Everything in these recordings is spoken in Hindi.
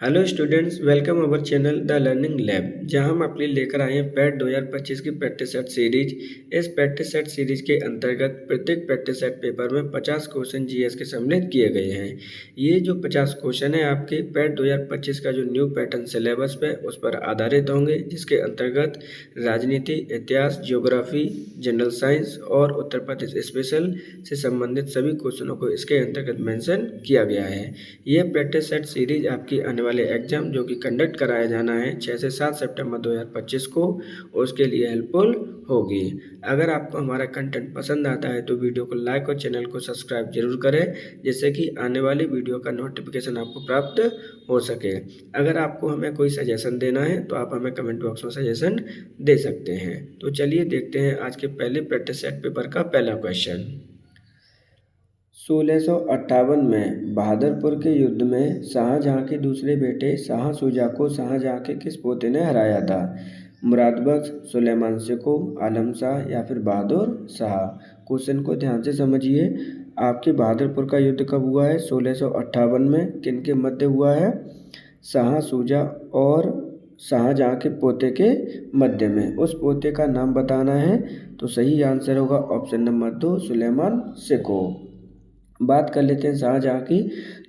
Hello students, welcome our channel the learning lab, जहां हम आपके लिए लेकर आए हैं पैट 2025 की प्रैक्टिस सेट सीरीज। इस प्रैक्टिस सेट सीरीज के अंतर्गत प्रत्येक प्रैक्टिस सेट पेपर में 50 क्वेश्चन जीएस के सम्मिलित किए गए हैं। ये जो 50 क्वेश्चन है आपके पैट 2025 का जो न्यू पैटर्न सिलेबस पे उस पर आधारित होंगे, जिसके अंतर्गत राजनीति, इतिहास, ज्योग्राफी, जनरल साइंस और उत्तर प्रदेश स्पेशल से संबंधित सभी क्वेश्चनों को इसके अंतर्गत मेंशन किया गया है। यह प्रैक्टिस सेट सीरीज आपकी आने वाले एग्जाम जो कि कंडक्ट कराया जाना है 6 से 7 सितंबर 2025 को, उसके लिए हेल्पफुल होगी। अगर आपको हमारा कंटेंट पसंद आता है तो वीडियो को लाइक और चैनल को सब्सक्राइब जरूर करें, जिससे कि आने वाली वीडियो का नोटिफिकेशन आपको प्राप्त हो सके। अगर आपको हमें कोई सजेशन देना है तो आप हमें कमेंट बॉक्स में सजेशन दे सकते हैं। तो चलिए देखते हैं आज के पहले प्रैक्टिस सेट पेपर का पहला क्वेश्चन। 1658 में बहादुरपुर के युद्ध में शाहजहां के दूसरे बेटे शाह शुजा को शाहजहां के किस पोते ने हराया था? मुराद बख्श, सुलेमान सिको, आलम शाह या फिर बहादुर शाह? क्वेश्चन को ध्यान से समझिए। आपके बहादुरपुर का युद्ध कब हुआ है? 1658 में। किन के मध्य हुआ है? शाह शुजा और शाहजहां के पोते के मध्य में। उस पोते का नाम बताना है, तो सही आंसर होगा ऑप्शन नंबर 2, सुलेमान सिको। बात कर लेते हैं शाहजहां की।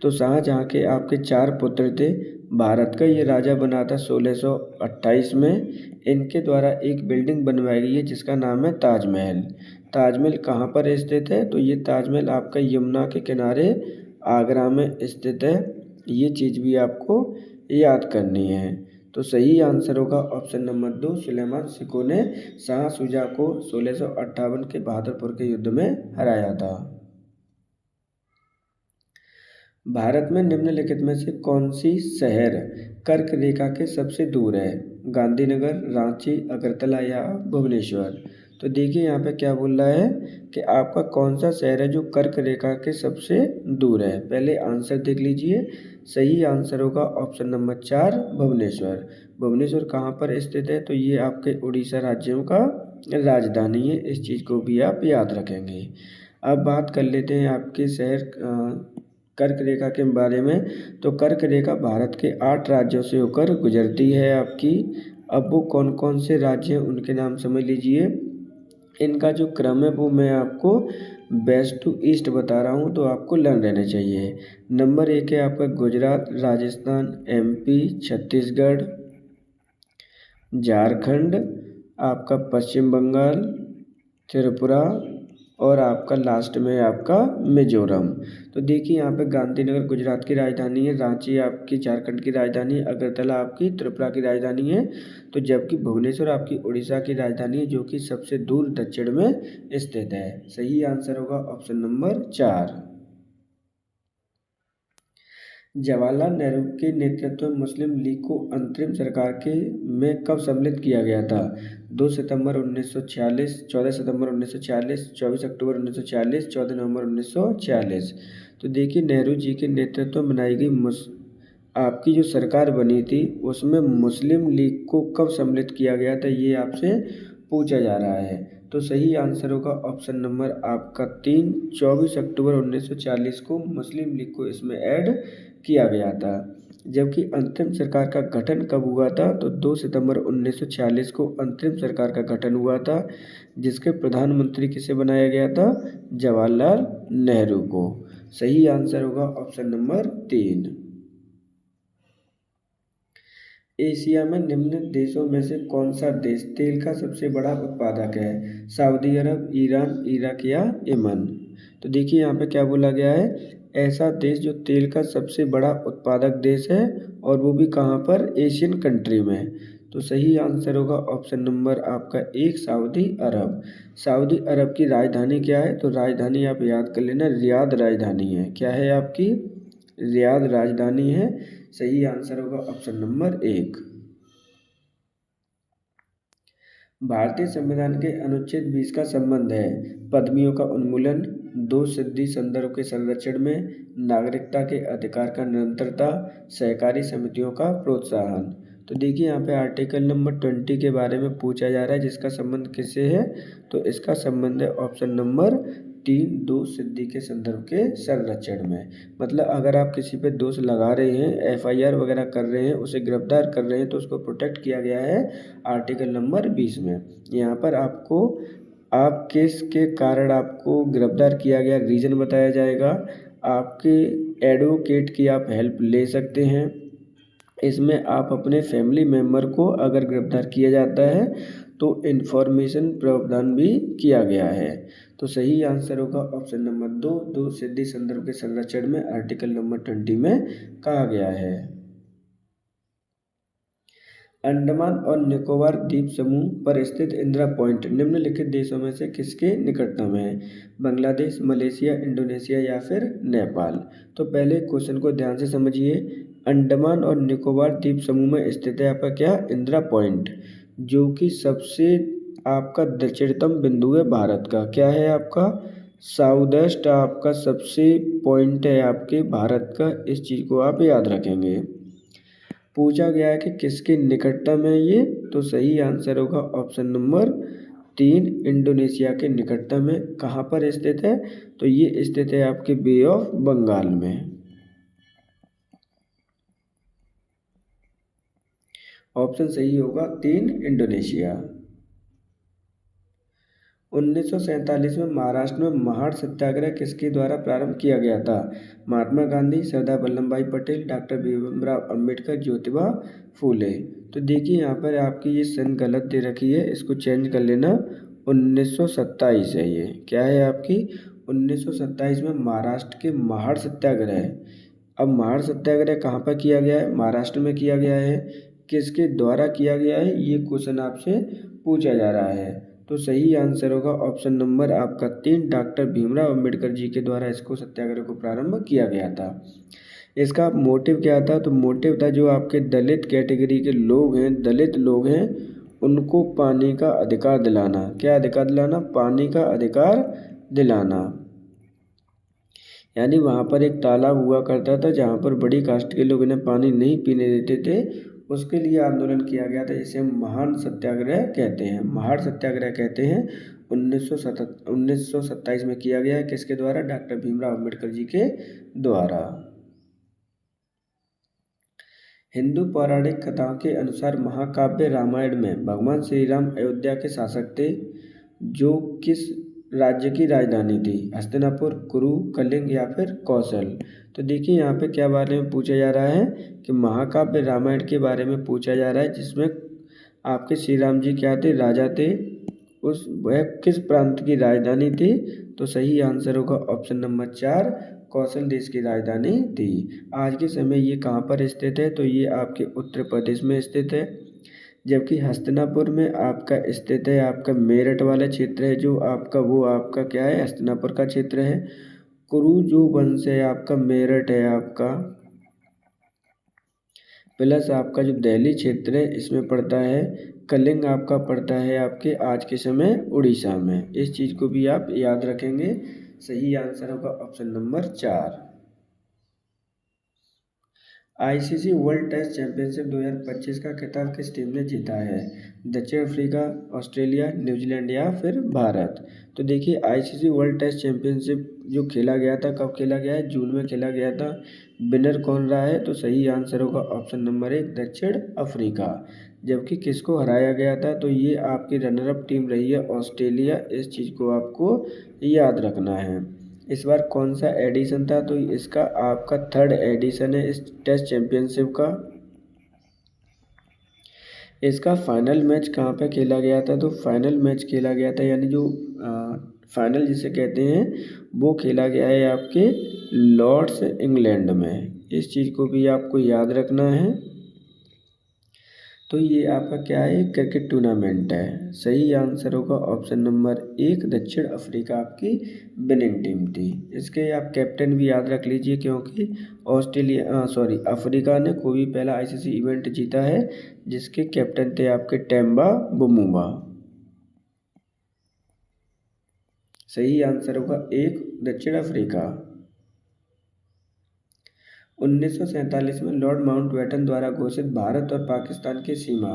तो शाहजहां के आपके 4 पुत्र थे। भारत का ये राजा बना था 1628 में। इनके द्वारा एक बिल्डिंग बनवाई गई है जिसका नाम है ताजमहल। ताजमहल कहाँ पर स्थित है? तो ये ताजमहल आपका यमुना के किनारे आगरा में स्थित है। ये चीज़ भी आपको याद करनी है। तो सही आंसर होगा ऑप्शन नंबर 2, सुलेमान सिको ने शाह शुजा को 1658 के बहादुरपुर के युद्ध में हराया था। भारत में निम्नलिखित में से कौन सी शहर कर्क रेखा के सबसे दूर है? गांधीनगर, रांची, अगरतला या भुवनेश्वर? तो देखिए यहाँ पे क्या बोल रहा है कि आपका कौन सा शहर है जो कर्क रेखा के सबसे दूर है। पहले आंसर देख लीजिए। सही आंसर होगा ऑप्शन नंबर 4, भुवनेश्वर। भुवनेश्वर कहाँ पर स्थित है? तो ये आपके उड़ीसा राज्यों का राजधानी है। इस चीज़ को भी आप याद रखेंगे। अब बात कर लेते हैं आपके शहर कर्क रेखा के बारे में। तो कर्क रेखा भारत के 8 राज्यों से होकर गुजरती है आपकी। अब वो कौन कौन से राज्य हैं उनके नाम समझ लीजिए। इनका जो क्रम है वो मैं आपको वेस्ट टू ईस्ट बता रहा हूँ, तो आपको लर्न रहने चाहिए। नंबर 1 है आपका गुजरात, राजस्थान, एमपी, छत्तीसगढ़, झारखंड, आपका पश्चिम बंगाल, त्रिपुरा और आपका लास्ट में आपका मिजोरम। तो देखिए यहाँ पे गांधीनगर गुजरात की राजधानी है, रांची आपकी झारखंड की राजधानी है, अगरतला आपकी त्रिपुरा की राजधानी है। तो जबकि भुवनेश्वर आपकी उड़ीसा की राजधानी है, जो कि सबसे दूर दक्षिण में स्थित है। सही आंसर होगा ऑप्शन नंबर 4। जवाहरलाल नेहरू के नेतृत्व में मुस्लिम लीग को अंतरिम सरकार के में कब सम्मिलित किया गया था? 2 सितंबर 1946, 14 सितंबर 1946, 24 अक्टूबर 1946, 14 नवंबर 1946? तो देखिए नेहरू जी के नेतृत्व में बनाई गई आपकी जो सरकार बनी थी उसमें मुस्लिम लीग को कब सम्मिलित किया गया था, ये आपसे पूछा जा रहा है। तो सही आंसर होगा ऑप्शन नंबर आपका 3, 24 अक्टूबर 1940 को मुस्लिम लीग को इसमें ऐड किया गया था। जबकि अंतरिम सरकार का गठन कब हुआ था? तो 2 सितंबर 1946 को अंतरिम सरकार का गठन हुआ था, जिसके प्रधानमंत्री किसे बनाया गया था? जवाहरलाल नेहरू को। सही आंसर होगा ऑप्शन नंबर 3। एशिया में निम्न देशों में से कौन सा देश तेल का सबसे बड़ा उत्पादक है? सऊदी अरब, ईरान, इराक या यमन? तो देखिए यहाँ पे क्या बोला गया है, ऐसा देश जो तेल का सबसे बड़ा उत्पादक देश है, और वो भी कहाँ पर? एशियन कंट्री में। तो सही आंसर होगा ऑप्शन नंबर आपका 1, सऊदी अरब। सऊदी अरब की राजधानी क्या है? तो राजधानी आप याद कर लेना, रियाद राजधानी है। क्या है आपकी? रियाद राजधानी है। सही आंसर होगा ऑप्शन नंबर 1। भारतीय संविधान के अनुच्छेद 20 का संबंध है पदवियों का उन्मूलन, 2 सिद्धि संदर्भ के संरक्षण में, नागरिकता के अधिकार का निरंतरता, सहकारी समितियों का प्रोत्साहन। तो देखिए यहाँ पे आर्टिकल नंबर 20 के बारे में पूछा जा रहा है, जिसका संबंध किससे है? तो इसका संबंध है ऑप्शन नंबर 3 दोष सिद्धि के संदर्भ के संरक्षण में। मतलब अगर आप किसी पे दोष लगा रहे हैं, FIR वगैरह कर रहे हैं, उसे गिरफ्तार कर रहे हैं, तो उसको प्रोटेक्ट किया गया है आर्टिकल नंबर 20 में। यहाँ पर आपको आप केस के कारण आपको गिरफ्तार किया गया रीज़न बताया जाएगा, आपके एडवोकेट की आप हेल्प ले सकते हैं। इसमें आप अपने फैमिली मेम्बर को अगर गिरफ्तार किया जाता है तो इन्फॉर्मेशन प्रावधान भी किया गया है। तो सही आंसर होगा ऑप्शन नंबर 2, दो सिद्धि संदर्भ के संरक्षण में आर्टिकल नंबर 20 में कहा गया है। अंडमान और निकोबार द्वीप समूह पर स्थित इंदिरा पॉइंट निम्नलिखित देशों में से किसके निकटतम है? बांग्लादेश, मलेशिया, इंडोनेशिया या फिर नेपाल। तो पहले क्वेश्चन को ध्यान से समझिए। अंडमान और निकोबार द्वीप समूह में स्थित है आपका क्या? इंदिरा पॉइंट, जो कि सबसे आपका दक्षिणतम बिंदु है भारत का। क्या है आपका? साउदर्स्ट आपका सबसे पॉइंट है आपके भारत का। इस चीज़ को आप याद रखेंगे। पूछा गया है कि किसके निकटतम है ये, तो सही आंसर होगा ऑप्शन नंबर 3, इंडोनेशिया के निकटतम है। कहाँ पर स्थित है? तो ये स्थित है आपके बे ऑफ बंगाल में। ऑप्शन सही होगा 3, इंडोनेशिया। 1947 में महाराष्ट्र में महाड़ सत्याग्रह किसके द्वारा प्रारंभ किया गया था? महात्मा गांधी, सरदार वल्लभ भाई पटेल, डॉक्टर भीमराव अंबेडकर, ज्योतिबा फूले। तो देखिए यहाँ पर आपकी ये सन गलत दे रखी है, इसको चेंज कर लेना। 1927 है ये। क्या है आपकी? 1927 में महाराष्ट्र के महाड़ सत्याग्रह है। अब महाड़ सत्याग्रह कहाँ पर किया गया है? महाराष्ट्र में किया गया है। किसके द्वारा किया गया है, ये क्वेश्चन आपसे पूछा जा रहा है। तो सही आंसर होगा ऑप्शन नंबर आपका 3, डॉक्टर भीमराव अंबेडकर जी के द्वारा इसको सत्याग्रह को प्रारंभ किया गया था। इसका मोटिव क्या था? तो मोटिव था जो आपके दलित कैटेगरी के लोग हैं, दलित लोग हैं, उनको पानी का अधिकार दिलाना। क्या अधिकार दिलाना? पानी का अधिकार दिलाना। यानी वहाँ पर एक तालाब हुआ करता था जहाँ पर बड़ी कास्ट के लोग इन्हें पानी नहीं पीने देते थे, उसके लिए आंदोलन किया गया था, जिसे हम महान सत्याग्रह कहते हैं, महाड़ सत्याग्रह कहते हैं। 1927 में किया गया है। किसके द्वारा? डॉक्टर भीमराव अंबेडकर जी के द्वारा। हिंदू पौराणिक कथाओं के अनुसार महाकाव्य रामायण में भगवान श्री राम अयोध्या के शासक थे, जो किस राज्य की राजधानी थी? हस्तिनापुर, कुरु, कलिंग या फिर कौशल। तो देखिए यहाँ पे क्या बारे में पूछा जा रहा है कि महाकाव्य रामायण के बारे में पूछा जा रहा है, जिसमें आपके श्री राम जी क्या थे? राजा थे। उस वह किस प्रांत की राजधानी थी? तो सही आंसर होगा ऑप्शन नंबर 4, कौशल देश की राजधानी थी। आज के समय ये कहाँ पर स्थित है? तो ये आपके उत्तर प्रदेश में स्थित है। जबकि हस्तिनापुर में आपका स्थित है आपका मेरठ वाला क्षेत्र है, जो आपका वो आपका क्या है? हस्तिनापुर का क्षेत्र है। कुरु जो वंश है आपका मेरठ है आपका, प्लस आपका जो दिल्ली क्षेत्र है इसमें पड़ता है। कलिंग आपका पड़ता है आपके आज के समय उड़ीसा में। इस चीज़ को भी आप याद रखेंगे। सही आंसर होगा option number 4। ICC world test championship 2025 का खिताब किस टीम ने जीता है? दक्षिण अफ्रीका, ऑस्ट्रेलिया, न्यूजीलैंड या फिर भारत। तो देखिए ICC वर्ल्ड टेस्ट चैंपियनशिप जो खेला गया था, कब खेला गया है? जून में खेला गया था। विनर कौन रहा है? तो सही आंसर होगा ऑप्शन नंबर 1, दक्षिण अफ्रीका। जबकि किसको हराया गया था? तो ये आपकी रनर अप टीम रही है ऑस्ट्रेलिया। इस चीज़ को आपको याद रखना है। इस बार कौन सा एडिशन था? तो इसका आपका 3rd एडिशन है इस टेस्ट चैंपियनशिप का। इसका फाइनल मैच कहाँ पे खेला गया था? तो फाइनल मैच खेला गया था, यानी जो फाइनल जिसे कहते हैं, वो खेला गया है आपके लॉर्ड्स इंग्लैंड में। इस चीज़ को भी आपको याद रखना है। तो ये आपका क्या है? क्रिकेट टूर्नामेंट है। सही आंसर होगा ऑप्शन नंबर 1, दक्षिण अफ्रीका आपकी विनिंग टीम थी। इसके आप कैप्टन भी याद रख लीजिए, क्योंकि अफ्रीका ने कोई भी पहला ICC इवेंट जीता है, जिसके कैप्टन थे आपके टेम्बा बमूंगा। सही आंसर होगा 1, दक्षिण अफ्रीका। 1947 में लॉर्ड माउंटबेटन द्वारा घोषित भारत और पाकिस्तान की सीमा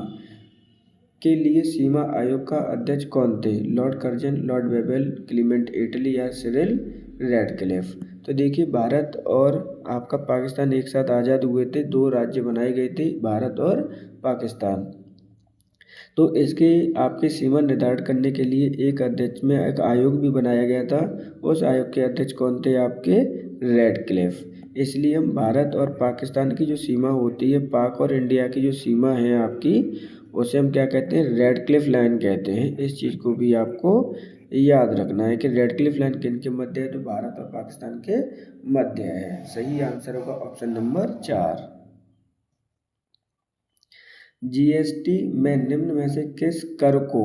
के लिए सीमा आयोग का अध्यक्ष कौन थे? Lord Curzon, Lord Wavell, Clement Attlee या सिरिल रैडक्लिफ। तो देखिए, भारत और आपका पाकिस्तान एक साथ आज़ाद हुए थे, दो राज्य बनाए गए थे, भारत और पाकिस्तान। तो इसके आपके सीमा निर्धारित करने के लिए एक अध्यक्ष में एक आयोग भी बनाया गया था। उस आयोग के अध्यक्ष कौन थे? आपके रैडक्लिफ। इसलिए हम भारत और पाकिस्तान की जो सीमा होती है, पाक और इंडिया की जो सीमा है आपकी, उसे हम क्या कहते हैं? रैडक्लिफ लाइन कहते हैं। इस चीज़ को भी आपको याद रखना है कि रैडक्लिफ लाइन किन के मध्य है? तो भारत और पाकिस्तान के मध्य है। सही आंसर होगा ऑप्शन नंबर 4। जीएसटी में निम्न में से किस कर को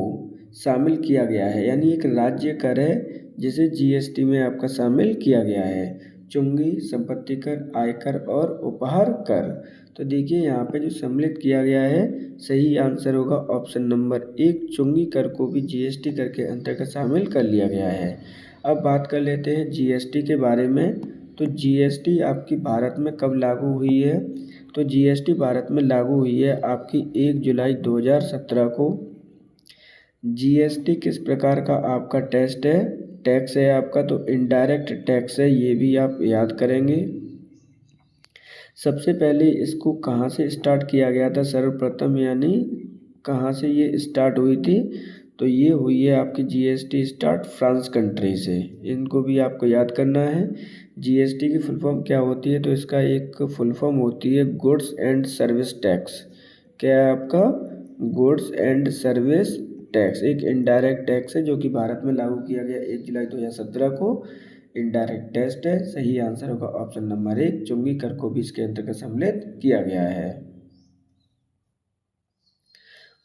शामिल किया गया है? यानी एक राज्य कर है जिसे जीएसटी में आपका शामिल किया गया है। चुंगी, संपत्ति कर, आयकर और उपहार कर। तो देखिए, यहाँ पे जो सम्मिलित किया गया है, सही आंसर होगा ऑप्शन नंबर 1, चुंगी कर को भी जीएसटी कर के अंतर्गत शामिल कर लिया गया है। अब बात कर लेते हैं जीएसटी के बारे में। तो जीएसटी आपकी भारत में कब लागू हुई है? तो जीएसटी भारत में लागू हुई है आपकी 1 जुलाई 2017 को। जीएसटी किस प्रकार का आपका टैक्स है आपका? तो इनडायरेक्ट टैक्स है, ये भी आप याद करेंगे। सबसे पहले इसको कहाँ से स्टार्ट किया गया था सर्वप्रथम, यानी कहाँ से ये स्टार्ट हुई थी? तो ये हुई है आपकी जीएसटी स्टार्ट फ्रांस कंट्री से। इनको भी आपको याद करना है। जीएसटी की फुल फॉर्म क्या होती है? तो इसका एक फुल फॉर्म होती है गुड्स एंड सर्विस टैक्स। क्या है आपका? Goods and service tax. एक इनडायरेक्ट टैक्स है जो कि भारत में लागू किया गया 1 जुलाई 2017 को। इनडायरेक्ट टैक्स है। सही आंसर होगा ऑप्शन नंबर 1, चुंगी कर को भी इसके अंतर्गत सम्मिलित किया गया है।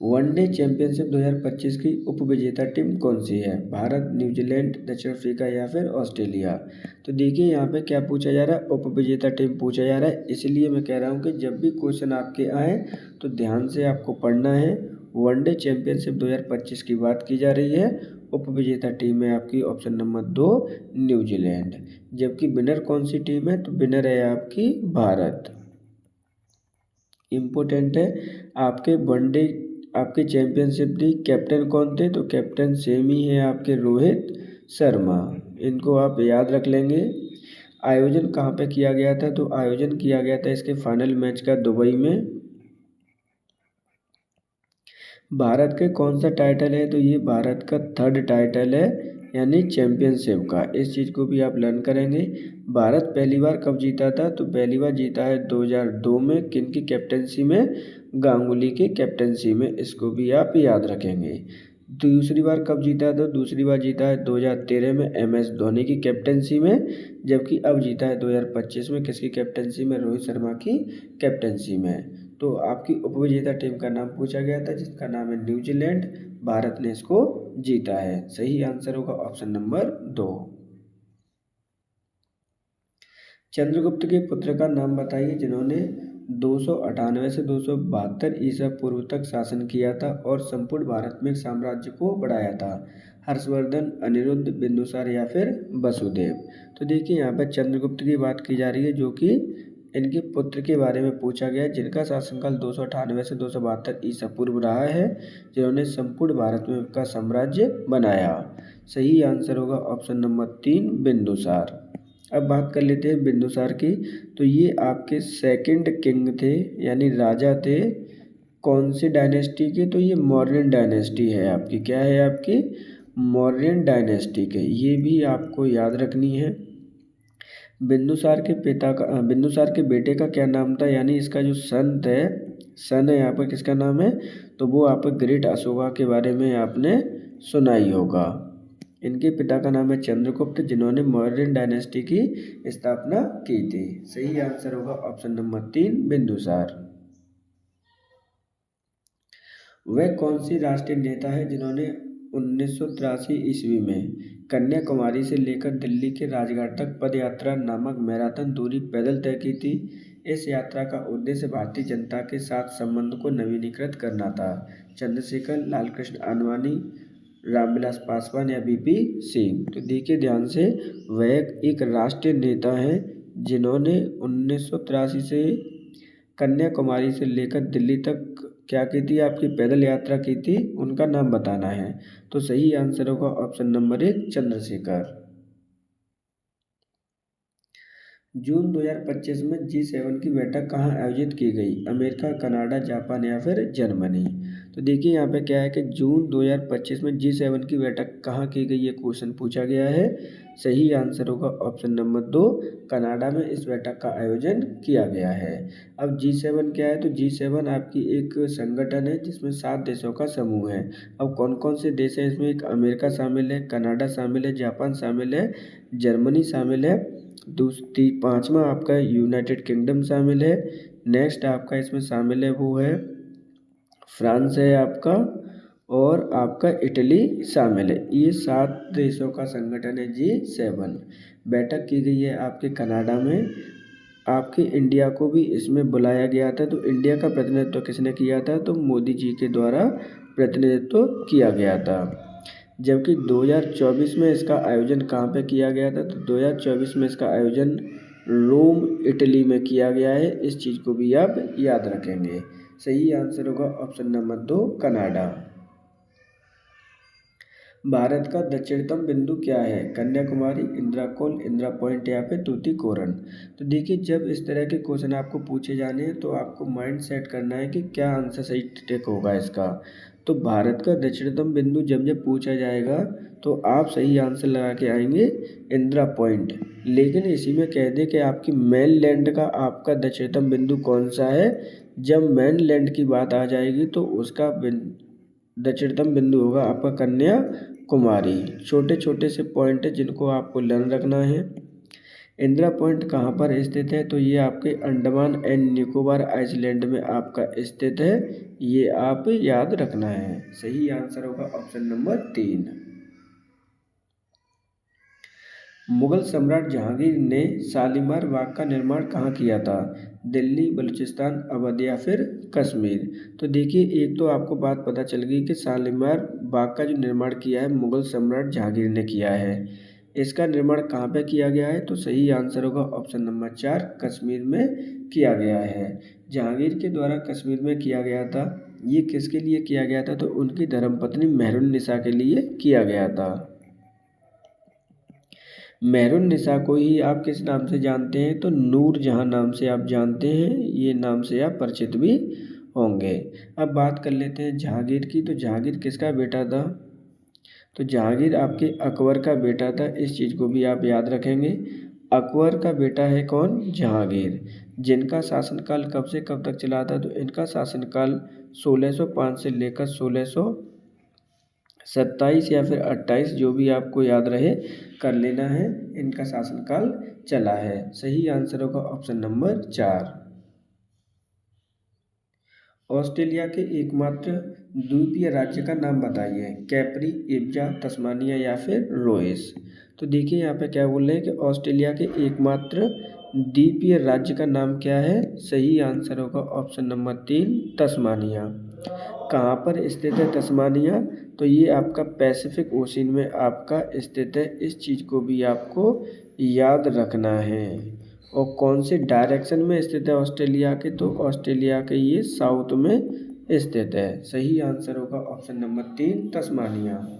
वनडे चैंपियनशिप 2025 की उपविजेता टीम कौन सी है? भारत, न्यूजीलैंड, दक्षिण अफ्रीका या फिर ऑस्ट्रेलिया। तो देखिए, यहाँ पे क्या पूछा जा रहा है? उपविजेता टीम पूछा जा रहा है। इसलिए मैं कह रहा हूँ कि जब भी क्वेश्चन आपके आए तो ध्यान से आपको पढ़ना है। वनडे चैंपियनशिप 2025 की बात की जा रही है। उपविजेता टीम है आपकी ऑप्शन नंबर 2, न्यूजीलैंड। जबकि विनर कौन सी टीम है? तो विनर है आपकी भारत। इम्पोर्टेंट है आपके वनडे आपके चैंपियनशिप दी कैप्टन कौन थे? तो कैप्टन सेम ही है आपके रोहित शर्मा। इनको आप याद रख लेंगे। आयोजन कहाँ पे किया गया था? तो आयोजन किया गया था इसके फाइनल मैच का दुबई में। भारत के कौन सा टाइटल है? तो ये भारत का 3rd टाइटल है, यानी चैंपियनशिप का। इस चीज़ को भी आप लर्न करेंगे। भारत पहली बार कब जीता था? तो पहली बार जीता है 2002 में। किन की कैप्टनसी में? गांगुली की कैप्टनसी में। इसको भी आप याद रखेंगे। दूसरी बार कब जीता? तो दूसरी बार जीता है 2013 में MS धोनी की कैप्टनसी में। जबकि अब जीता है 2025 में किसकी कैप्टनसी में? रोहित शर्मा की कैप्टनसी में। तो आपकी उपविजेता टीम का नाम पूछा गया था जिसका नाम है न्यूजीलैंड। भारत ने इसको जीता है। सही आंसर होगा ऑप्शन नंबर 2। चंद्रगुप्त के पुत्र का नाम बताइए जिन्होंने 298 से 272 ईसा पूर्व तक शासन किया था और संपूर्ण भारत में साम्राज्य को बढ़ाया था। हर्षवर्धन, अनिरुद्ध, बिंदुसार या फिर वसुदेव। तो देखिए, यहाँ पर चंद्रगुप्त की बात की जा रही है जो कि इनके पुत्र के बारे में पूछा गया है जिनका शासनकाल 298 से 272 ईसा पूर्व रहा है, जिन्होंने संपूर्ण भारत में का साम्राज्य बनाया। सही आंसर होगा ऑप्शन नंबर 3, बिंदुसार। अब बात कर लेते हैं बिंदुसार की। तो ये आपके 2nd किंग थे, यानी राजा थे। कौन सी डायनेस्टी के? तो ये मौर्यन डायनेस्टी है आपकी। क्या है आपकी? मौर्यन डायनेस्टी के। ये भी आपको याद रखनी है। बिंदुसार के बेटे का क्या नाम था? यानी इसका जो सन है यहाँ पर किसका नाम है? तो वो आप ग्रेट अशोका के बारे में आपने सुना ही होगा। इनके पिता का नाम है चंद्रगुप्त, जिन्होंने मौर्यन डायनेस्टी की स्थापना की थी। सही आंसर होगा ऑप्शन नंबर 3, बिंदुसार। वह कौन सी राष्ट्रीय नेता है जिन्होंने 1983 ईस्वी में कन्याकुमारी से लेकर दिल्ली के राजघाट तक पदयात्रा नामक मैराथन दूरी पैदल तय की थी? इस यात्रा का उद्देश्य भारतीय जनता के साथ संबंध को नवीनीकृत करना था। चंद्रशेखर, लालकृष्ण आडवाणी, रामविलास पासवान या VP सिंह। तो देखिए ध्यान से, वह एक राष्ट्रीय नेता हैं जिन्होंने 1983 से कन्याकुमारी से लेकर दिल्ली तक क्या की थी, आपकी पैदल यात्रा की थी, उनका नाम बताना है। तो सही आंसर होगा ऑप्शन नंबर 1 चंद्रशेखर। जून 2025 में G7 की बैठक कहाँ आयोजित की गई, अमेरिका, कनाडा, जापान या फिर जर्मनी। तो देखिए यहाँ पे क्या है कि जून 2025 में G7 की बैठक कहाँ की गई, ये क्वेश्चन पूछा गया है। सही आंसर होगा ऑप्शन नंबर 2 कनाडा में इस बैठक का आयोजन किया गया है। अब G7 क्या है, तो G7 आपकी एक संगठन है जिसमें 7 देशों का समूह है। अब कौन कौन से देश हैं इसमें, एक अमेरिका शामिल है, कनाडा शामिल है, जापान शामिल है, जर्मनी शामिल है, दूसरी पाँचवा आपका यूनाइटेड किंगडम शामिल है, नेक्स्ट आपका इसमें शामिल है वो है फ्रांस है आपका, और आपका इटली शामिल है। ये 7 देशों का संगठन है G7। बैठक की गई है आपके कनाडा में। आपके इंडिया को भी इसमें बुलाया गया था। तो इंडिया का प्रतिनिधित्व किसने किया था, तो मोदी जी के द्वारा प्रतिनिधित्व किया गया था। जबकि 2024 में इसका आयोजन कहाँ पे किया गया था, तो 2024 में इसका आयोजन रोम इटली में किया गया है। इस चीज़ को भी आप याद रखेंगे। सही आंसर होगा ऑप्शन नंबर 2 कनाडा। भारत का दक्षिणतम बिंदु क्या है, कन्याकुमारी, इंदिरा कोल, इंदिरा पॉइंट या फिर तूतीकोरन। तो देखिए जब इस तरह के क्वेश्चन आपको पूछे जाने हैं तो आपको माइंड सेट करना है कि क्या आंसर सही टिक होगा इसका। तो भारत का दक्षिणतम बिंदु जब जब पूछा जाएगा तो आप सही आंसर लगा के आएंगे इंदिरा पॉइंट। लेकिन इसी में कह दे कि आपकी मेनलैंड का आपका दक्षिणतम बिंदु कौन सा है। जब मेनलैंड की बात आ जाएगी तो उसका दक्षिणतम बिंदु होगा आपका कन्याकुमारी। छोटे छोटे से पॉइंट है जिनको आपको लर्न रखना है। इंदिरा पॉइंट कहाँ पर स्थित है, तो ये आपके अंडमान एंड निकोबार आइलैंड में आपका स्थित है। ये आप याद रखना है। सही आंसर होगा ऑप्शन नंबर 3। मुगल सम्राट जहांगीर ने शालीमार बाग का निर्माण कहाँ किया था, दिल्ली, बलूचिस्तान, अवध या फिर कश्मीर। तो देखिए एक तो आपको बात पता चल गई कि शालीमार बाग का जो निर्माण किया है मुगल सम्राट जहांगीर ने किया है। इसका निर्माण कहाँ पे किया गया है, तो सही आंसर होगा ऑप्शन नंबर 4 कश्मीर में किया गया है। जहांगीर के द्वारा कश्मीर में किया गया था। ये किसके लिए किया गया था, तो उनकी धर्मपत्नी मेहरुन्निसा के लिए किया गया था। मेहरुन्निसा को ही आप किस नाम से जानते हैं, तो नूरजहां नाम से आप जानते हैं। ये नाम से आप परिचित भी होंगे। अब बात कर लेते हैं जहांगीर की। तो जहांगीर किसका बेटा था, तो जहांगीर आपके अकबर का बेटा था। इस चीज़ को भी आप याद रखेंगे। अकबर का बेटा है कौन, जहांगीर। जिनका शासनकाल कब से कब तक चला था, तो इनका शासनकाल 1605 से लेकर 1627 या फिर 28, जो भी आपको याद रहे कर लेना है। इनका शासनकाल चला है। सही आंसर होगा ऑप्शन नंबर 4। ऑस्ट्रेलिया के एकमात्र द्वीपीय राज्य का नाम बताइए, कैपरी, इब्जा, तस्मानिया या फिर रोएस। तो देखिए यहाँ पे क्या बोल रहे हैं कि ऑस्ट्रेलिया के एकमात्र द्वीपीय राज्य का नाम क्या है। सही आंसर होगा ऑप्शन नंबर 3 तस्मानिया। कहाँ पर स्थित है तस्मानिया, तो ये आपका पैसिफिक ओशियन में आपका स्थित है। इस चीज़ को भी आपको याद रखना है। और कौन से डायरेक्शन में स्थित है ऑस्ट्रेलिया के, तो ऑस्ट्रेलिया के ये साउथ में स्थित है। सही आंसर होगा option number 3 Tasmania.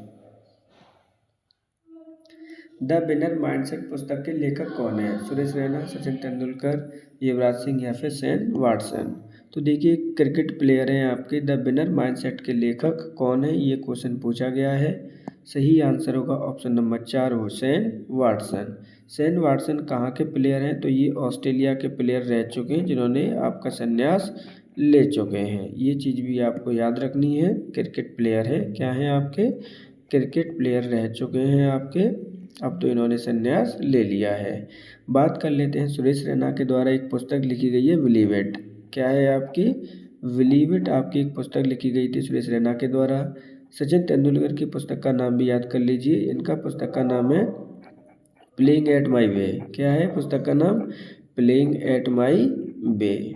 The winner mindset पुस्तक के लेखक कौन है, सुरेश रैना, सचिन तेंदुलकर, युवराज सिंह या फिर शेन वाटसन। तो देखिए क्रिकेट प्लेयर हैं आपके। द विनर माइंडसेट के लेखक कौन है, ये क्वेश्चन पूछा गया है। सही आंसर होगा option number 4 Shane Watson. Shane Watson कहाँ के प्लेयर हैं, तो ये ऑस्ट्रेलिया के प्लेयर रह चुके हैं जिन्होंने आपका संन्यास ले चुके हैं। ये चीज़ भी आपको याद रखनी है। क्रिकेट प्लेयर है, क्या है आपके, क्रिकेट प्लेयर रह चुके हैं आपके। अब तो इन्होंने संन्यास ले लिया है। बात कर लेते हैं सुरेश रैना के द्वारा एक पुस्तक लिखी गई है बिलीव इट। क्या है आपकी, बिलीव इट आपकी एक पुस्तक लिखी गई थी सुरेश रैना के द्वारा। सचिन तेंदुलकर की पुस्तक का नाम भी याद कर लीजिए। इनका पुस्तक का नाम है प्लेइंग एट माई वे। क्या है पुस्तक का नाम, प्लेइंग एट माई वे।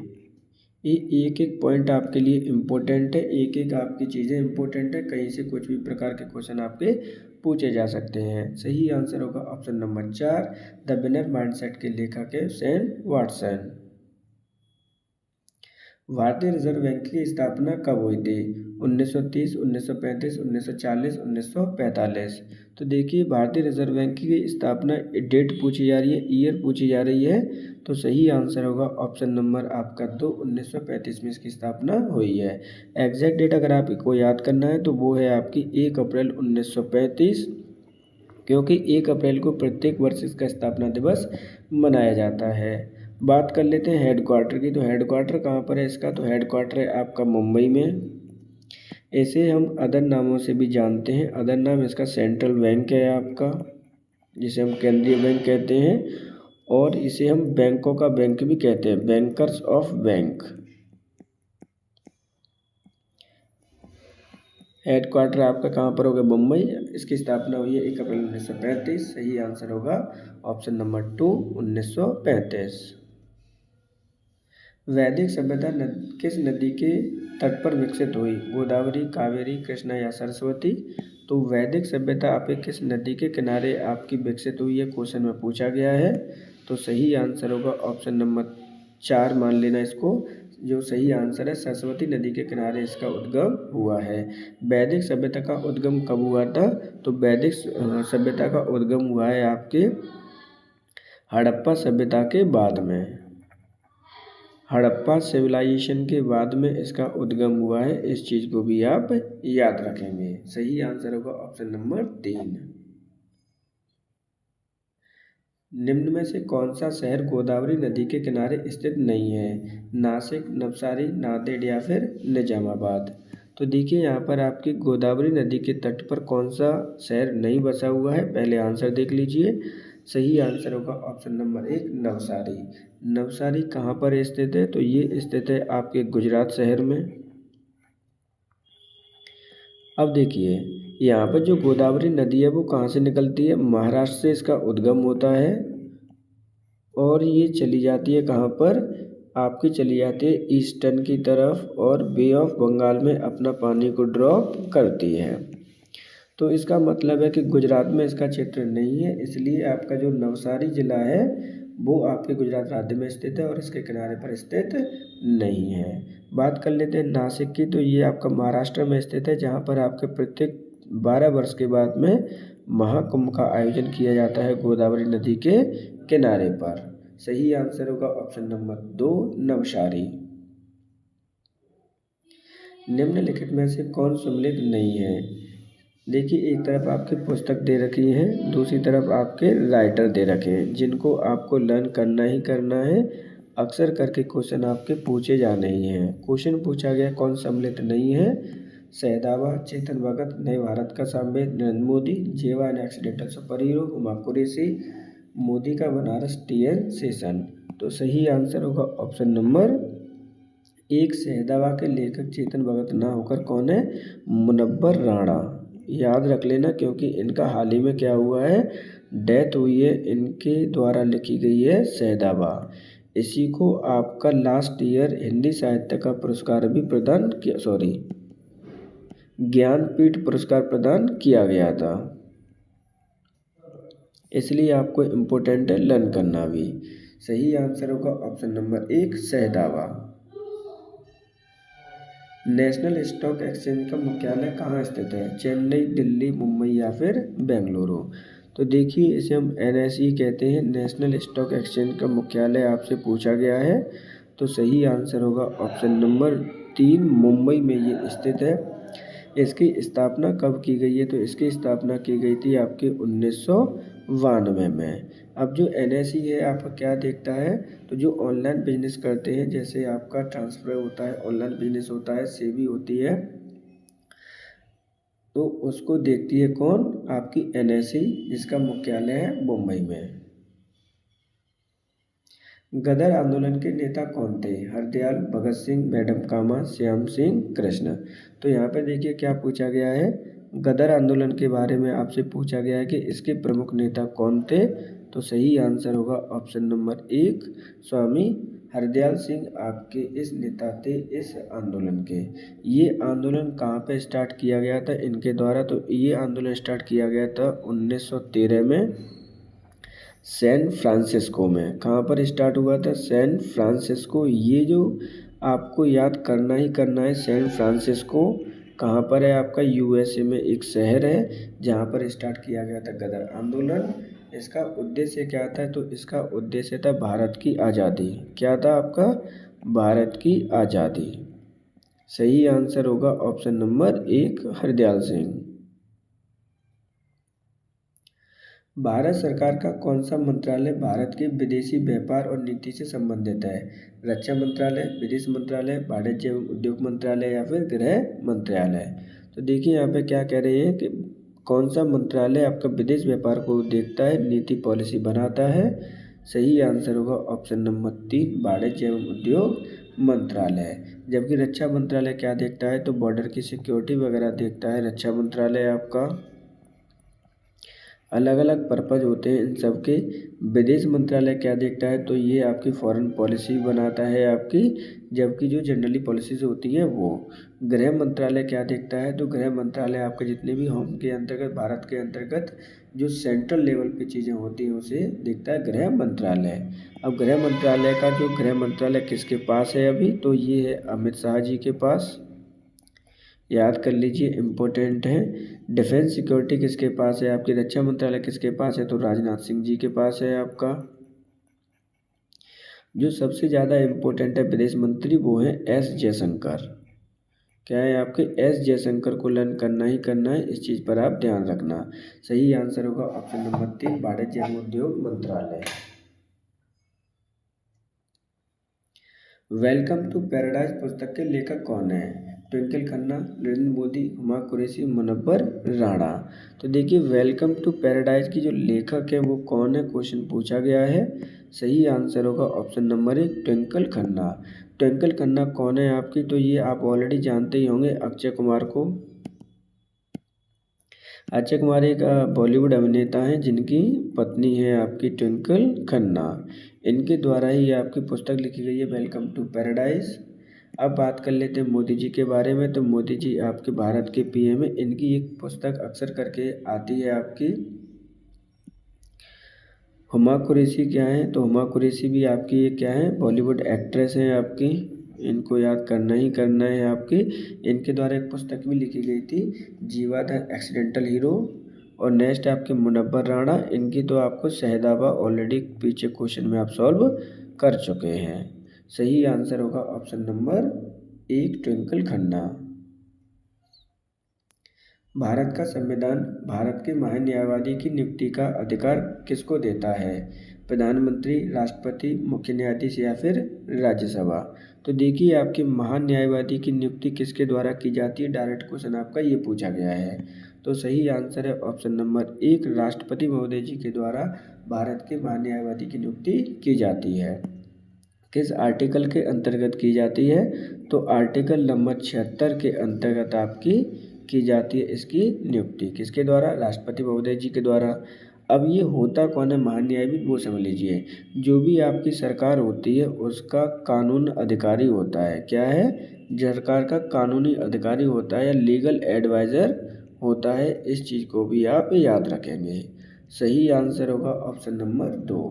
ये एक एक पॉइंट आपके लिए इम्पोर्टेंट है। एक एक आपकी चीज़ें इम्पोर्टेंट है। कहीं से कुछ भी प्रकार के क्वेश्चन आपके पूछे जा सकते हैं। सही आंसर होगा option number 4 the winner mindset के लेखक है शेन वाटसन। भारतीय रिजर्व बैंक की स्थापना कब हुई थी? 1930, 1935, 1940, 1945। तो देखिए भारतीय रिजर्व बैंक की स्थापना डेट पूछी जा रही है, ईयर पूछी जा रही है, तो सही आंसर होगा ऑप्शन नंबर आपका 2, 1935 में इसकी स्थापना हुई है। एग्जैक्ट डेट अगर आपको याद करना है तो वो है आपकी 1 अप्रैल 1935, क्योंकि 1 अप्रैल को प्रत्येक वर्ष इसका स्थापना दिवस मनाया जाता है। बात कर लेते हैं हेडक्वार्टर की, तो हेडक्वार्टर कहाँ पर है इसका? तो हेडक्वार्टर है आपका मुंबई में। इसे हम अदर नामों से भी जानते हैं। अदर नाम इसका सेंट्रल बैंक है आपका, जिसे हम केंद्रीय बैंक कहते हैं, और इसे हम बैंकों का बैंक भी कहते हैं, बैंकर्स ऑफ बैंक। हेडक्वार्टर आपका कहाँ पर होगा? मुंबई। इसकी स्थापना हुई है 1 अप्रैल 1935। सही आंसर होगा ऑप्शन नंबर 2, 1935। वैदिक सभ्यता किस नदी के तट पर विकसित हुई? गोदावरी, कावेरी, कृष्णा या सरस्वती? तो वैदिक सभ्यता आपके किस नदी के किनारे आपकी विकसित हुई है, क्वेश्चन में पूछा गया है। तो सही आंसर होगा ऑप्शन नंबर 4, मान लेना इसको। जो सही आंसर है, सरस्वती नदी के किनारे इसका उद्गम हुआ है। वैदिक सभ्यता का उद्गम कब हुआ था? तो वैदिक सभ्यता का उद्गम हुआ है आपके हड़प्पा सभ्यता के बाद में। हड़प्पा सिविलाइजेशन के बाद में इसका उद्गम हुआ है। इस चीज़ को भी आप याद रखेंगे। सही आंसर होगा ऑप्शन नंबर 3। निम्न में से कौन सा शहर गोदावरी नदी के किनारे स्थित नहीं है? नासिक, नवसारी, नांदेड़ या फिर निजामाबाद? तो देखिए यहाँ पर आपकी गोदावरी नदी के तट पर कौन सा शहर नहीं बसा हुआ है, पहले आंसर देख लीजिए। सही आंसर होगा ऑप्शन नंबर 1, नवसारी। नवसारी कहाँ पर स्थित है? तो ये स्थित है आपके गुजरात शहर में। अब देखिए यहाँ पर जो गोदावरी नदी है वो कहाँ से निकलती है? महाराष्ट्र से इसका उद्गम होता है, और ये चली जाती है कहाँ पर? आपकी चली जाती है ईस्टर्न की तरफ, और बे ऑफ बंगाल में अपना पानी को ड्रॉप करती है। तो इसका मतलब है कि गुजरात में इसका क्षेत्र नहीं है, इसलिए आपका जो नवसारी जिला है वो आपके गुजरात राज्य में स्थित है और इसके किनारे पर स्थित नहीं है। बात कर लेते हैं नासिक की, तो ये आपका महाराष्ट्र में स्थित है, जहाँ पर आपके प्रत्येक 12 वर्ष के बाद में महाकुंभ का आयोजन किया जाता है गोदावरी नदी के किनारे पर। सही आंसर होगा ऑप्शन नंबर 2, नवसारी। निम्नलिखित में से कौन सम्मिलित नहीं है? देखिए एक तरफ आपकी पुस्तक दे रखी है, दूसरी तरफ आपके राइटर दे रखे हैं, जिनको आपको लर्न करना ही करना है। अक्सर करके क्वेश्चन आपके पूछे जाने ही हैं। क्वेश्चन पूछा गया कौन सम्मिलित नहीं है? सहदावा, चेतन भगत, नए भारत का सांबे, नरेंद्र मोदी, जेवा an accidental super hero, Huma Qureshi, Modi का बनारस, TN शेषन? तो सही आंसर होगा ऑप्शन नंबर 1, सहदावा के लेखक चेतन भगत ना होकर कौन है? मुनव्वर राणा। याद रख लेना, क्योंकि इनका हाल ही में क्या हुआ है? डेथ हुई है। इनके द्वारा लिखी गई है सहदावा। इसी को आपका लास्ट ईयर हिंदी साहित्य का पुरस्कार भी प्रदान किया, ज्ञानपीठ पुरस्कार प्रदान किया गया था। इसलिए आपको इम्पोर्टेंट है लर्न करना भी। सही आंसर होगा ऑप्शन नंबर 1, सहदावा। नेशनल स्टॉक एक्सचेंज का मुख्यालय कहाँ स्थित है? चेन्नई, दिल्ली, मुंबई या फिर बेंगलुरु? तो देखिए इसे हम NSE कहते हैं, नेशनल स्टॉक एक्सचेंज का मुख्यालय आपसे पूछा गया है। तो सही आंसर होगा ऑप्शन नंबर 3, मुंबई में ये स्थित है। इसकी स्थापना कब की गई है? तो इसकी स्थापना की गई थी आपके 1992 में। अब जो NSE है आपका क्या देखता है? तो जो ऑनलाइन बिजनेस करते हैं, जैसे आपका ट्रांसफर होता है, ऑनलाइन बिजनेस होता है, सेबी होती है, तो उसको देखती है कौन? आपकी NSE, जिसका मुख्यालय है मुंबई में। गदर आंदोलन के नेता कौन थे? हरदयाल, भगत सिंह, मैडम कामा, श्याम सिंह कृष्ण? तो यहाँ पे देखिए क्या पूछा गया है, गदर आंदोलन के बारे में आपसे पूछा गया है कि इसके प्रमुख नेता कौन थे। तो सही आंसर होगा ऑप्शन नंबर 1, स्वामी हरदयाल सिंह आपके इस नेता थे इस आंदोलन के। ये आंदोलन कहाँ पे स्टार्ट किया गया था इनके द्वारा? तो ये आंदोलन स्टार्ट किया गया था 1913 में सैन फ्रांसिस्को में। कहाँ पर स्टार्ट हुआ था? San Francisco. ये जो आपको याद करना ही करना है। सैन फ्रांसिस्को कहाँ पर है आपका? यूएसए में एक शहर है जहाँ पर स्टार्ट किया गया था गदर आंदोलन। इसका उद्देश्य क्या था? तो इसका उद्देश्य था भारत की आज़ादी। क्या था आपका? भारत की आज़ादी। सही आंसर होगा ऑप्शन नंबर 1 हरदयाल सिंह। भारत सरकार का कौन सा मंत्रालय भारत के विदेशी व्यापार और नीति से संबंधित है? रक्षा मंत्रालय, विदेश मंत्रालय, वाणिज्य एवं उद्योग मंत्रालय या फिर गृह मंत्रालय? तो देखिए यहाँ पे क्या कह रहे हैं कि कौन सा मंत्रालय आपका विदेश व्यापार को देखता है, नीति पॉलिसी बनाता है? सही आंसर होगा ऑप्शन नंबर 3 वाणिज्य एवं उद्योग मंत्रालय। जबकि रक्षा मंत्रालय क्या देखता है? तो बॉर्डर की सिक्योरिटी वगैरह देखता है रक्षा मंत्रालय आपका। अलग अलग पर्पज़ होते हैं इन सब के। विदेश मंत्रालय क्या देखता है? तो ये आपकी फॉरेन पॉलिसी बनाता है आपकी, जबकि जो जनरली पॉलिसीज होती है वो। गृह मंत्रालय क्या देखता है? तो गृह मंत्रालय आपके जितने भी होम के अंतर्गत, भारत के अंतर्गत जो सेंट्रल लेवल पे चीज़ें होती हैं उसे देखता है गृह मंत्रालय। अब गृह मंत्रालय का जो गृह मंत्रालय किसके पास है अभी? तो ये है अमित शाह जी के पास। याद कर लीजिए, इम्पोर्टेंट है। डिफेंस सिक्योरिटी किसके पास है आपकी? रक्षा मंत्रालय किसके पास है? तो राजनाथ सिंह जी के पास है आपका। जो सबसे ज़्यादा इम्पोर्टेंट है विदेश मंत्री वो है एस जयशंकर। क्या है आपके? एस जयशंकर को लर्न करना ही करना है, इस चीज़ पर आप ध्यान रखना। सही आंसर होगा ऑप्शन नंबर 3 वाणिज्य एवं उद्योग मंत्रालय। वेलकम टू पैराडाइज पुस्तक के लेखक कौन है? ट्विंकल खन्ना, नरेंद्र मोदी, हुमा कुरैशी, मुनव्वर राणा? तो देखिए वेलकम टू पैराडाइज की जो लेखक है वो कौन है, क्वेश्चन पूछा गया है। सही आंसर होगा ऑप्शन नंबर 1 ट्विंकल खन्ना। ट्विंकल खन्ना कौन है आपकी? तो ये आप ऑलरेडी जानते ही होंगे अक्षय कुमार को। अक्षय कुमार एक बॉलीवुड अभिनेता हैं जिनकी पत्नी है आपकी ट्विंकल खन्ना। इनके द्वारा ही आपकी पुस्तक लिखी गई है वेलकम टू पैराडाइज। अब बात कर लेते हैं मोदी जी के बारे में। तो मोदी जी आपके भारत के पीएम है। इनकी एक पुस्तक अक्सर करके आती है आपकी। हुमा कुरैशी क्या है? तो हुमा कुरैशी भी आपकी ये क्या है? बॉलीवुड एक्ट्रेस हैं आपकी। इनको याद करना ही करना है आपकी। इनके द्वारा एक पुस्तक भी लिखी गई थी, जीवा द एक्सीडेंटल हीरो। और नेक्स्ट आपके मुनव्वर राणा, इनकी तो आपको शहदाबा ऑलरेडी पीछे क्वेश्चन में आप सॉल्व कर चुके हैं। सही आंसर होगा ऑप्शन नंबर 1 ट्विंकल खन्ना। भारत का संविधान भारत के महान्यायवादी की नियुक्ति का अधिकार किसको देता है? प्रधानमंत्री, राष्ट्रपति, मुख्य न्यायाधीश या फिर राज्यसभा? तो देखिए आपके महान्यायवादी की नियुक्ति किसके द्वारा की जाती है? डायरेक्ट क्वेश्चन आपका ये पूछा गया है। तो सही आंसर है ऑप्शन नंबर 1 राष्ट्रपति महोदय जी के द्वारा भारत के महान्यायवादी की नियुक्ति की जाती है। किस आर्टिकल के अंतर्गत की जाती है? तो आर्टिकल नंबर 76 के अंतर्गत आपकी की जाती है इसकी नियुक्ति। किसके द्वारा? राष्ट्रपति महोदय जी के द्वारा। अब ये होता कौन है महान्यायविद? वो समझ लीजिए, जो भी आपकी सरकार होती है उसका कानून अधिकारी होता है। क्या है? सरकार का कानूनी अधिकारी होता है या लीगल एडवाइज़र होता है। इस चीज़ को भी आप याद रखेंगे। सही आंसर होगा ऑप्शन नंबर 2।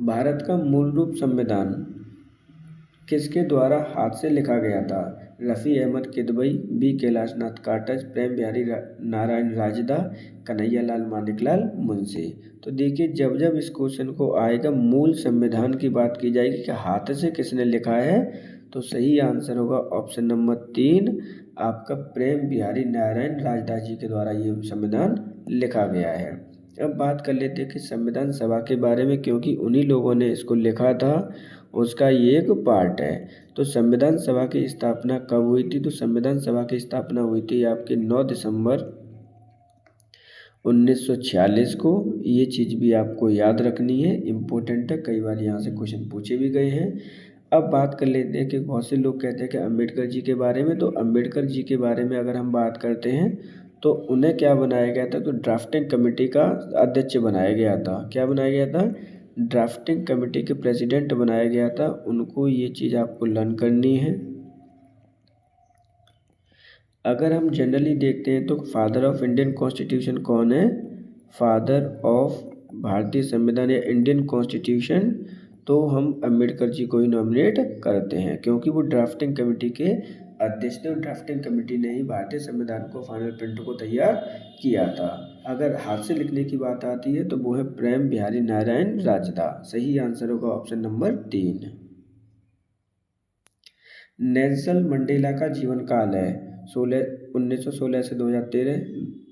भारत का मूल रूप संविधान किसके द्वारा हाथ से लिखा गया था? रफ़ी अहमद किदवई, बी कैलाशनाथ काटज, प्रेम बिहारी नारायण राजदा, कन्हैया लाल मानिकलाल मुंशी? तो देखिए जब जब इस क्वेश्चन को आएगा मूल संविधान की बात की जाएगी कि हाथ से किसने लिखा है, तो सही आंसर होगा ऑप्शन नंबर 3 आपका प्रेम बिहारी नारायण राजदास जी के द्वारा ये संविधान लिखा गया है। अब बात कर लेते हैं कि संविधान सभा के बारे में, क्योंकि उन्हीं लोगों ने इसको लिखा था, उसका ये एक पार्ट है। तो संविधान सभा की स्थापना कब हुई थी? तो संविधान सभा की स्थापना हुई थी आपके 9 दिसंबर 1946 को। ये चीज़ भी आपको याद रखनी है, इम्पोर्टेंट है, कई बार यहाँ से क्वेश्चन पूछे भी गए हैं। अब बात कर लेते हैं कि बहुत से लोग कहते हैं कि अम्बेडकर जी के बारे में। तो अम्बेडकर जी के बारे में अगर हम बात करते हैं तो उन्हें क्या बनाया गया था? तो ड्राफ्टिंग कमेटी का अध्यक्ष बनाया गया था। क्या बनाया गया था? ड्राफ्टिंग कमेटी के प्रेसिडेंट बनाया गया था उनको। ये चीज़ आपको लर्न करनी है। अगर हम जनरली देखते हैं तो फादर ऑफ इंडियन कॉन्स्टिट्यूशन कौन है? फादर ऑफ भारतीय संविधान या इंडियन कॉन्स्टिट्यूशन, तो हम अम्बेडकर जी को ही नॉमिनेट करते हैं, क्योंकि वो ड्राफ्टिंग कमेटी के अध्यक्ष थे और ड्राफ्टिंग कमेटी ने ही भारतीय संविधान को फाइनल प्रिंट को तैयार किया था। अगर हाथ से लिखने की बात आती है तो वो है प्रेम बिहारी नारायण राजदा। सही आंसर होगा ऑप्शन नंबर 3। नेल्सन मंडेला का जीवन काल है 1916 से 2013,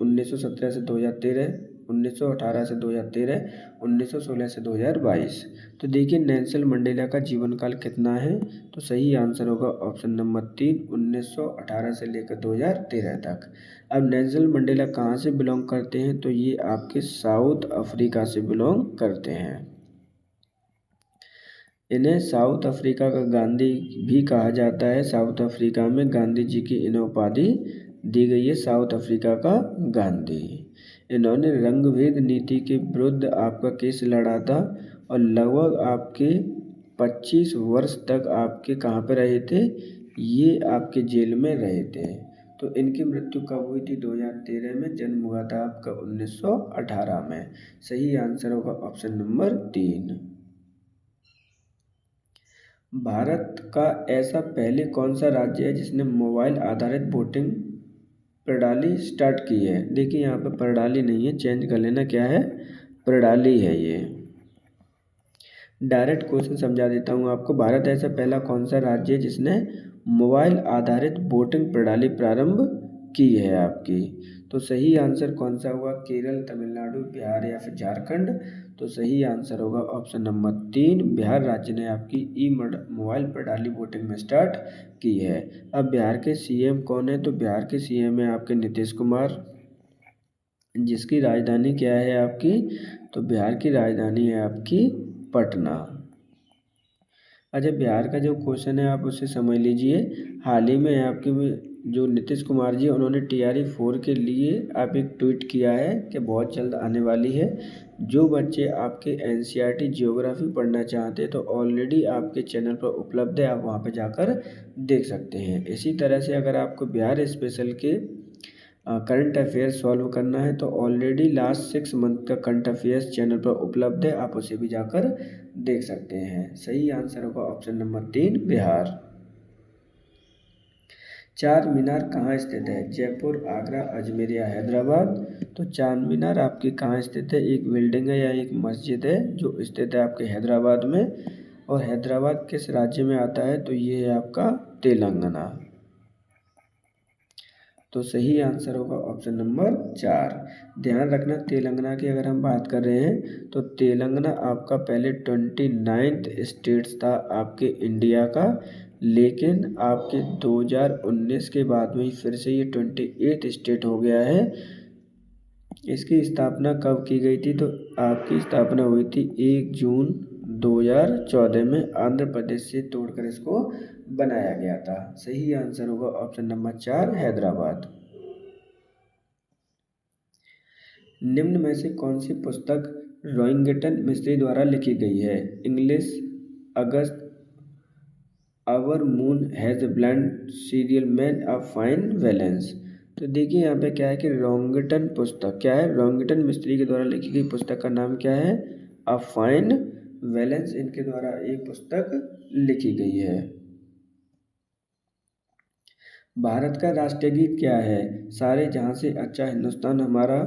1917 से 2013, 1918 से 2013, 1916 से 2022। तो देखिए नेल्सन मंडेला का जीवन काल कितना है, तो सही आंसर होगा ऑप्शन नंबर 3, 1918 से लेकर 2013 तक। अब नेल्सन मंडेला कहाँ से बिलोंग करते हैं, तो ये आपके साउथ अफ्रीका से बिलोंग करते हैं। इन्हें साउथ अफ्रीका का गांधी भी कहा जाता है। साउथ अफ्रीका में गांधी जी की इन्हें उपाधि दी गई है, साउथ अफ्रीका का गांधी। इन्होंने रंगभेद नीति के विरुद्ध आपका केस लड़ा था और लगभग आपके 25 वर्ष तक आपके कहाँ पे रहे थे, ये आपके जेल में रहे थे। तो इनकी मृत्यु कब हुई थी, 2013 में। जन्म हुआ था आपका 1918 में। सही आंसर होगा ऑप्शन नंबर 3। भारत का ऐसा पहले कौन सा राज्य है जिसने मोबाइल आधारित वोटिंग प्रणाली स्टार्ट की है। देखिए यहाँ पे प्रणाली नहीं है, चेंज कर लेना, क्या है, प्रणाली है ये। डायरेक्ट क्वेश्चन समझा देता हूँ आपको। भारत ऐसा पहला कौन सा राज्य है जिसने मोबाइल आधारित वोटिंग प्रणाली प्रारंभ की है आपकी। तो सही आंसर कौन सा हुआ, केरल, तमिलनाडु, बिहार या फिर झारखंड। तो सही आंसर होगा ऑप्शन नंबर 3, बिहार राज्य ने आपकी ई मोबाइल प्रणाली वोटिंग में स्टार्ट की है। अब बिहार के सीएम कौन है, तो बिहार के सीएम है आपके नीतीश कुमार, जिसकी राजधानी क्या है आपकी, तो बिहार की राजधानी है आपकी पटना। अच्छा, बिहार का जो क्वेश्चन है आप उसे समझ लीजिए। हाल ही में आपके जो नीतीश कुमार जी, उन्होंने TRE 4 के लिए आप एक ट्वीट किया है कि बहुत जल्द आने वाली है। जो बच्चे आपके NCERT जियोग्राफी पढ़ना चाहते हैं तो ऑलरेडी आपके चैनल पर उपलब्ध है, आप वहां पर जाकर देख सकते हैं। इसी तरह से अगर आपको बिहार स्पेशल के करंट अफेयर्स सॉल्व करना है तो ऑलरेडी लास्ट 6 मंथ का करंट अफेयर्स चैनल पर उपलब्ध है, आप उसे भी जाकर देख सकते हैं। सही आंसर होगा ऑप्शन नंबर 3, बिहार। चार मीनार कहाँ स्थित है, जयपुर, आगरा, अजमेर या हैदराबाद। तो चार मीनार आपकी कहाँ स्थित है, एक बिल्डिंग है या एक मस्जिद है जो स्थित है आपके हैदराबाद में। और हैदराबाद किस राज्य में आता है, तो ये है आपका तेलंगाना। तो सही आंसर होगा ऑप्शन नंबर 4। ध्यान रखना, तेलंगाना की अगर हम बात कर रहे हैं तो तेलंगाना आपका पहले 29th स्टेट्स था आपके इंडिया का, लेकिन आपके 2019 के बाद में फिर से ये 28th स्टेट हो गया है। इसकी स्थापना कब की गई थी, तो आपकी स्थापना हुई थी 1 जून 2014 में। आंध्र प्रदेश से तोड़कर इसको बनाया गया था। सही आंसर होगा ऑप्शन नंबर 4, हैदराबाद। निम्न में से कौन सी पुस्तक रोइंगटन मिस्त्री द्वारा लिखी गई है, इंग्लिश, अगस्त, our moon has blind serial man a fine valence. तो देखिए यहाँ पे क्या है कि रोंगटन पुस्तक क्या है, रोंगटन मिस्त्री के द्वारा लिखी गई पुस्तक का नाम क्या है, अ फाइन वैलेंस इनके द्वारा एक पुस्तक लिखी गई है। भारत का राष्ट्रीय गीत क्या है, सारे जहां से अच्छा हिंदुस्तान हमारा,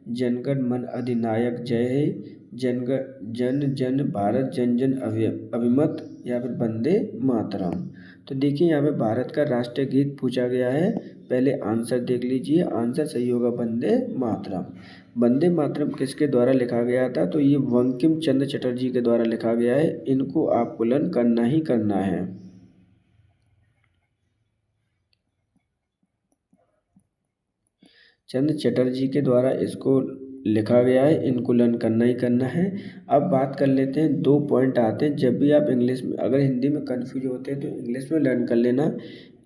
जनगण मन अधिनायक जय हे, जन जन भारत जन जन अभिमत या फिर वंदे मातरम। तो देखिए यहाँ पे भारत का राष्ट्रीय गीत पूछा गया है, पहले आंसर देख लीजिए। आंसर सही होगा वंदे मातरम। वंदे मातरम किसके द्वारा लिखा गया था, तो ये बंकिम चंद्र चटर्जी के द्वारा लिखा गया है। इनको आपको लर्न करना ही करना है। चंद्र चटर्जी के द्वारा इसको लिखा गया है, इनको लर्न करना ही करना है। अब बात कर लेते हैं, 2 पॉइंट आते हैं जब भी आप इंग्लिश में, अगर हिंदी में कंफ्यूज होते हैं तो इंग्लिश में लर्न कर लेना।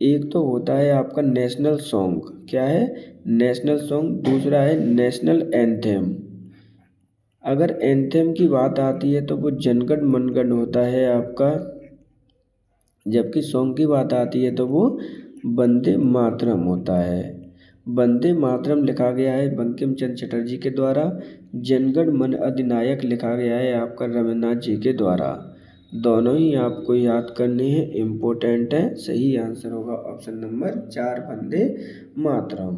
एक तो होता है आपका नेशनल सॉन्ग, क्या है, नेशनल सॉन्ग। दूसरा है नेशनल एंथेम। अगर एंथेम की बात आती है तो वो जनगण मनगण होता है आपका, जबकि सॉन्ग की बात आती है तो वो वंदे मातरम होता है। वंदे मातरम लिखा गया है बंकिम चंद्र चटर्जी के द्वारा। जनगण मन अधिनायक लिखा गया है आपका रविन्द्रनाथ जी के द्वारा। दोनों ही आपको याद करने हैं, इम्पोर्टेंट है। सही आंसर होगा ऑप्शन नंबर 4 वंदे मातरम।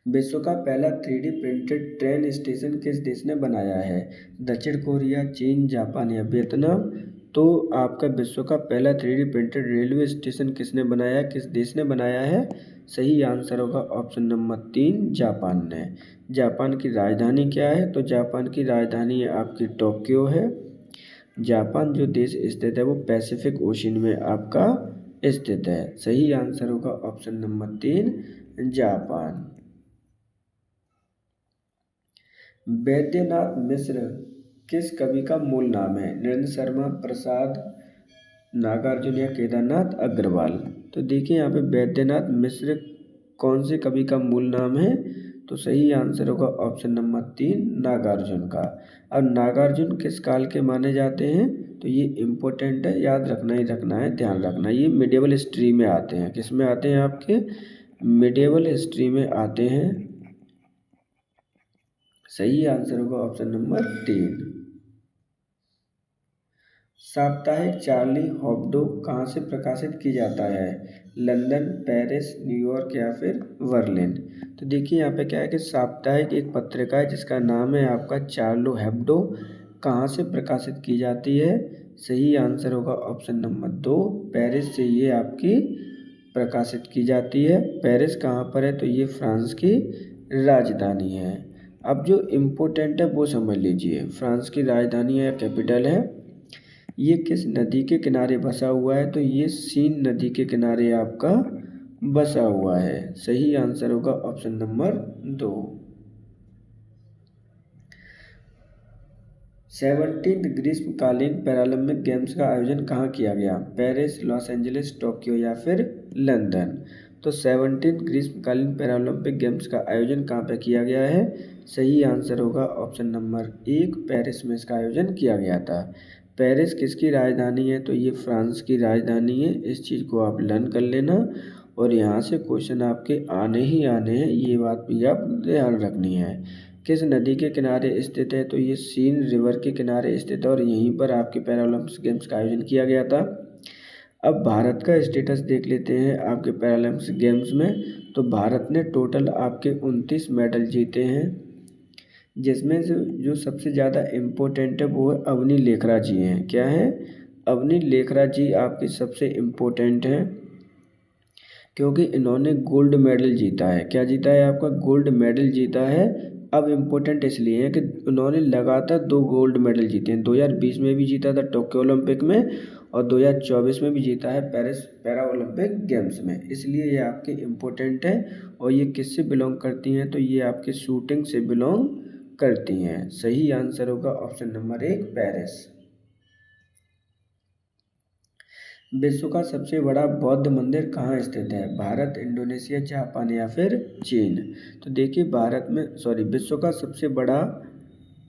विश्व का पहला 3D प्रिंटेड ट्रेन स्टेशन किस देश ने बनाया है? दक्षिण कोरिया, चीन, जापान या वियतनाम? तो आपका विश्व का पहला 3D प्रिंटेड रेलवे स्टेशन किसने बनाया है, किस देश ने बनाया है? सही आंसर होगा ऑप्शन नंबर 3 जापान ने। जापान की राजधानी क्या है? तो जापान की राजधानी आपकी टोक्यो है। जापान जो देश स्थित है वो पैसिफिक ओशन में आपका स्थित है। सही आंसर होगा option number 3 Japan. Vaidyanath Mishra किस कवि का मूल नाम है? नरेंद्र शर्मा, प्रसाद, नागार्जुन या केदारनाथ अग्रवाल? तो देखिए यहाँ पे वैद्यनाथ मिश्र कौन से कवि का मूल नाम है? तो सही आंसर होगा ऑप्शन नंबर 3 नागार्जुन का। अब नागार्जुन किस काल के माने जाते हैं? तो ये इम्पोर्टेंट है, याद रखना ही रखना है, ध्यान रखना। ये मिडिवल हिस्ट्री में आते हैं। किस में आते हैं? आपके मिडिवल हिस्ट्री में आते हैं। सही आंसर होगा ऑप्शन नंबर 3। साप्ताहिक चार्ली हेब्डो कहाँ से प्रकाशित की जाता है? लंदन, पेरिस, न्यूयॉर्क या फिर बर्लिन? तो देखिए यहाँ पे क्या है कि साप्ताहिक एक पत्रिका है जिसका नाम है आपका चार्लो हेब्डो। कहाँ से प्रकाशित की जाती है? सही आंसर होगा ऑप्शन नंबर 2 पेरिस से ये आपकी प्रकाशित की जाती है। पेरिस कहाँ पर है? तो ये फ्रांस की राजधानी है। अब जो इम्पोर्टेंट है वो समझ लीजिए। फ्रांस की राजधानी है, कैपिटल है। ये किस नदी के किनारे बसा हुआ है? तो ये सीन नदी के किनारे आपका बसा हुआ है। सही आंसर होगा ऑप्शन नंबर 2। 17th ग्रीष्मकालीन पैरालंपिक गेम्स का आयोजन कहाँ किया गया? पेरिस, लॉस एंजलिस, टोक्यो या फिर लंदन? तो 17th ग्रीष्मकालीन पैरालंपिक गेम्स का आयोजन कहाँ पे किया गया है? सही आंसर होगा ऑप्शन नंबर 1 पेरिस में इसका आयोजन किया गया था। पेरिस किसकी राजधानी है? तो ये फ्रांस की राजधानी है। इस चीज़ को आप लर्न कर लेना और यहाँ से क्वेश्चन आपके आने ही आने हैं, ये बात भी आप ध्यान रखनी है। किस नदी के किनारे स्थित है? तो ये सीन रिवर के किनारे स्थित है और यहीं पर आपके पैरालंपिक्स गेम्स का आयोजन किया गया था। अब भारत का स्टेटस देख लेते हैं आपके पैरालंपिक्स गेम्स में। तो भारत ने टोटल आपके 29 मेडल जीते हैं, जिसमें जो सबसे ज़्यादा इम्पोर्टेंट है वो है अवनी लेखरा जी हैं। क्या है? अवनी लेखरा जी आपके सबसे इम्पोर्टेंट हैं, क्योंकि इन्होंने गोल्ड मेडल जीता है। क्या जीता है? आपका गोल्ड मेडल जीता है। अब इम्पोर्टेंट इसलिए है कि उन्होंने लगातार 2 गोल्ड मेडल जीते हैं। 2020 में भी जीता था टोक्यो ओलंपिक में और 2024 में भी जीता है पेरिस पैरा ओलंपिक गेम्स में। इसलिए ये आपके इम्पोर्टेंट है। और ये किससे बिलोंग करती हैं? तो ये आपके शूटिंग से बिलोंग करती हैं। सही आंसर होगा ऑप्शन नंबर 1 पेरिस। विश्व का सबसे बड़ा बौद्ध मंदिर कहाँ स्थित है? भारत, इंडोनेशिया, जापान या फिर चीन? तो देखिए विश्व का सबसे बड़ा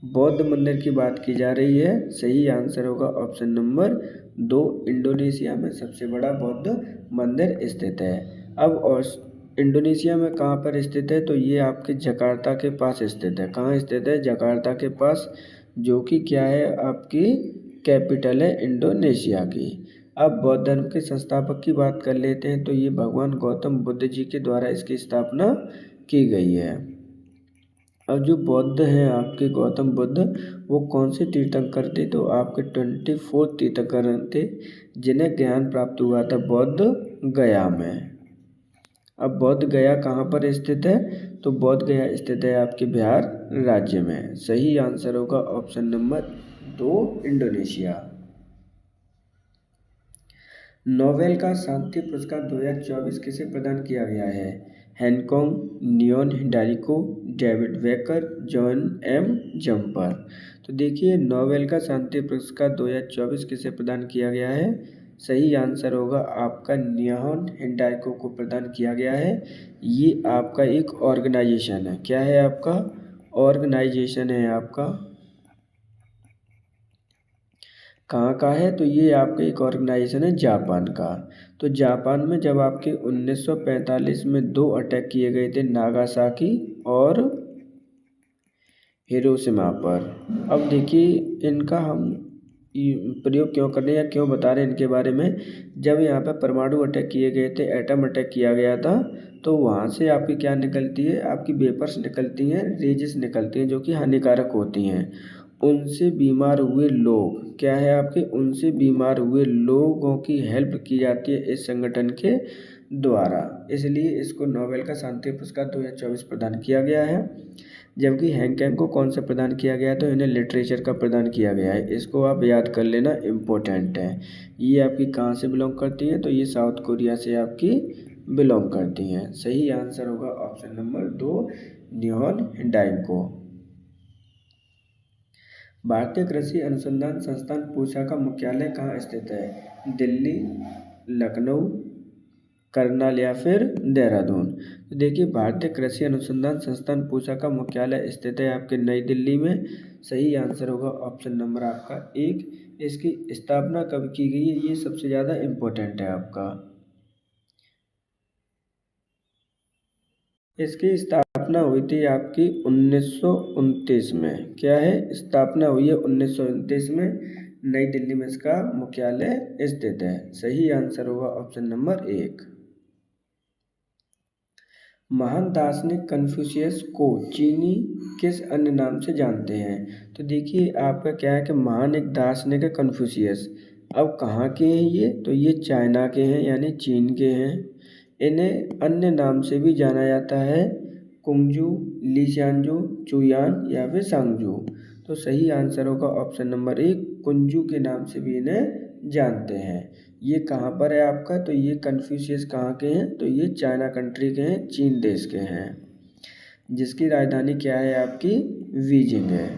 बौद्ध मंदिर की बात की जा रही है। सही आंसर होगा ऑप्शन नंबर 2 इंडोनेशिया में सबसे बड़ा बौद्ध मंदिर स्थित है। अब और इंडोनेशिया में कहाँ पर स्थित है? तो ये आपके जकार्ता के पास स्थित है। कहाँ स्थित है? जकार्ता के पास, जो कि क्या है आपकी कैपिटल है इंडोनेशिया की। अब बौद्ध धर्म के संस्थापक की बात कर लेते हैं। तो ये भगवान गौतम बुद्ध जी के द्वारा इसकी स्थापना की गई है। अब जो बौद्ध हैं आपके गौतम बुद्ध, वो कौन से तीर्थंकर थे? तो आपके 24 तीर्थंकर थे जिन्हें ज्ञान प्राप्त हुआ था बौद्ध गया में। अब बौद्ध गया कहाँ पर स्थित है? तो बौद्ध गया स्थित है आपके बिहार राज्य में। सही आंसर होगा ऑप्शन नंबर 2 इंडोनेशिया। नोबेल का शांति पुरस्कार 2024 किसे प्रदान किया गया है? Hancock, Leon Hindalco, David Baker, John M Jumper? तो देखिए नोबेल का शांति पुरस्कार 2024 किसे प्रदान किया गया है? सही आंसर होगा आपका लीओन हिंडाल्को को प्रदान किया गया है। ये आपका एक ऑर्गेनाइजेशन है। क्या है आपका? ऑर्गेनाइजेशन है आपका। कहाँ का है? तो ये आपका एक ऑर्गेनाइजेशन है जापान का। तो जापान में जब आपके 1945 में 2 अटैक किए गए थे, नागासाकी और हिरोशिमा पर। अब देखिए इनका हम प्रयोग क्यों कर रहे हैं या क्यों बता रहे हैं इनके बारे में। जब यहाँ पर परमाणु अटैक किए गए थे, एटम अटैक किया गया था, तो वहाँ से आपकी क्या निकलती है, आपकी वेपर्स निकलती हैं, रेजेस निकलती हैं जो कि हानिकारक होती हैं। उनसे बीमार हुए लोग क्या है आपके, उनसे बीमार हुए लोगों की हेल्प की जाती है इस संगठन के द्वारा। इसलिए इसको नोबेल का शांति पुरस्कार 2024 प्रदान किया गया है। जबकि हैंगकांग को कौन सा प्रदान किया गया है, तो इन्हें लिटरेचर का प्रदान किया गया है। इसको आप याद कर लेना, इम्पोर्टेंट है। ये आपकी कहाँ से बिलोंग करती है, तो ये साउथ कोरिया से आपकी बिलोंग करती हैं। सही आंसर होगा ऑप्शन नंबर 2, निहॉन हिंडाल्को। भारतीय कृषि अनुसंधान संस्थान पूसा का मुख्यालय कहाँ स्थित है, दिल्ली, लखनऊ, करनाल या फिर देहरादून। तो देखिए भारतीय कृषि अनुसंधान संस्थान पूसा का मुख्यालय स्थित है आपके नई दिल्ली में। सही आंसर होगा ऑप्शन नंबर आपका 1। इसकी स्थापना कब की गई है, ये सबसे ज़्यादा इम्पोर्टेंट है आपका। इसकी स्थापना हुई थी आपकी 1929 में। क्या है, स्थापना हुई है 1929 में। नई दिल्ली में इसका मुख्यालय स्थित है। सही आंसर होगा ऑप्शन नंबर 1। महान दार्शनिक कन्फ्यूशियस को चीनी किस अन्य नाम से जानते हैं। तो देखिए आपका क्या है कि महान एक दार्शनिक है कन्फ्यूशियस। अब कहाँ के हैं ये, तो ये चाइना के हैं यानी चीन के हैं। इन्हें अन्य नाम से भी जाना जाता है, कुंगजू, लीशांजू, चुयान या फिर सांगजू। तो सही आंसर होगा ऑप्शन नंबर 1, कुंजू के नाम से भी इन्हें जानते हैं। ये कहाँ पर है आपका, तो ये कन्फ्यूशियस कहाँ के हैं, तो ये चाइना कंट्री के हैं, चीन देश के हैं, जिसकी राजधानी क्या है आपकी, बीजिंग है।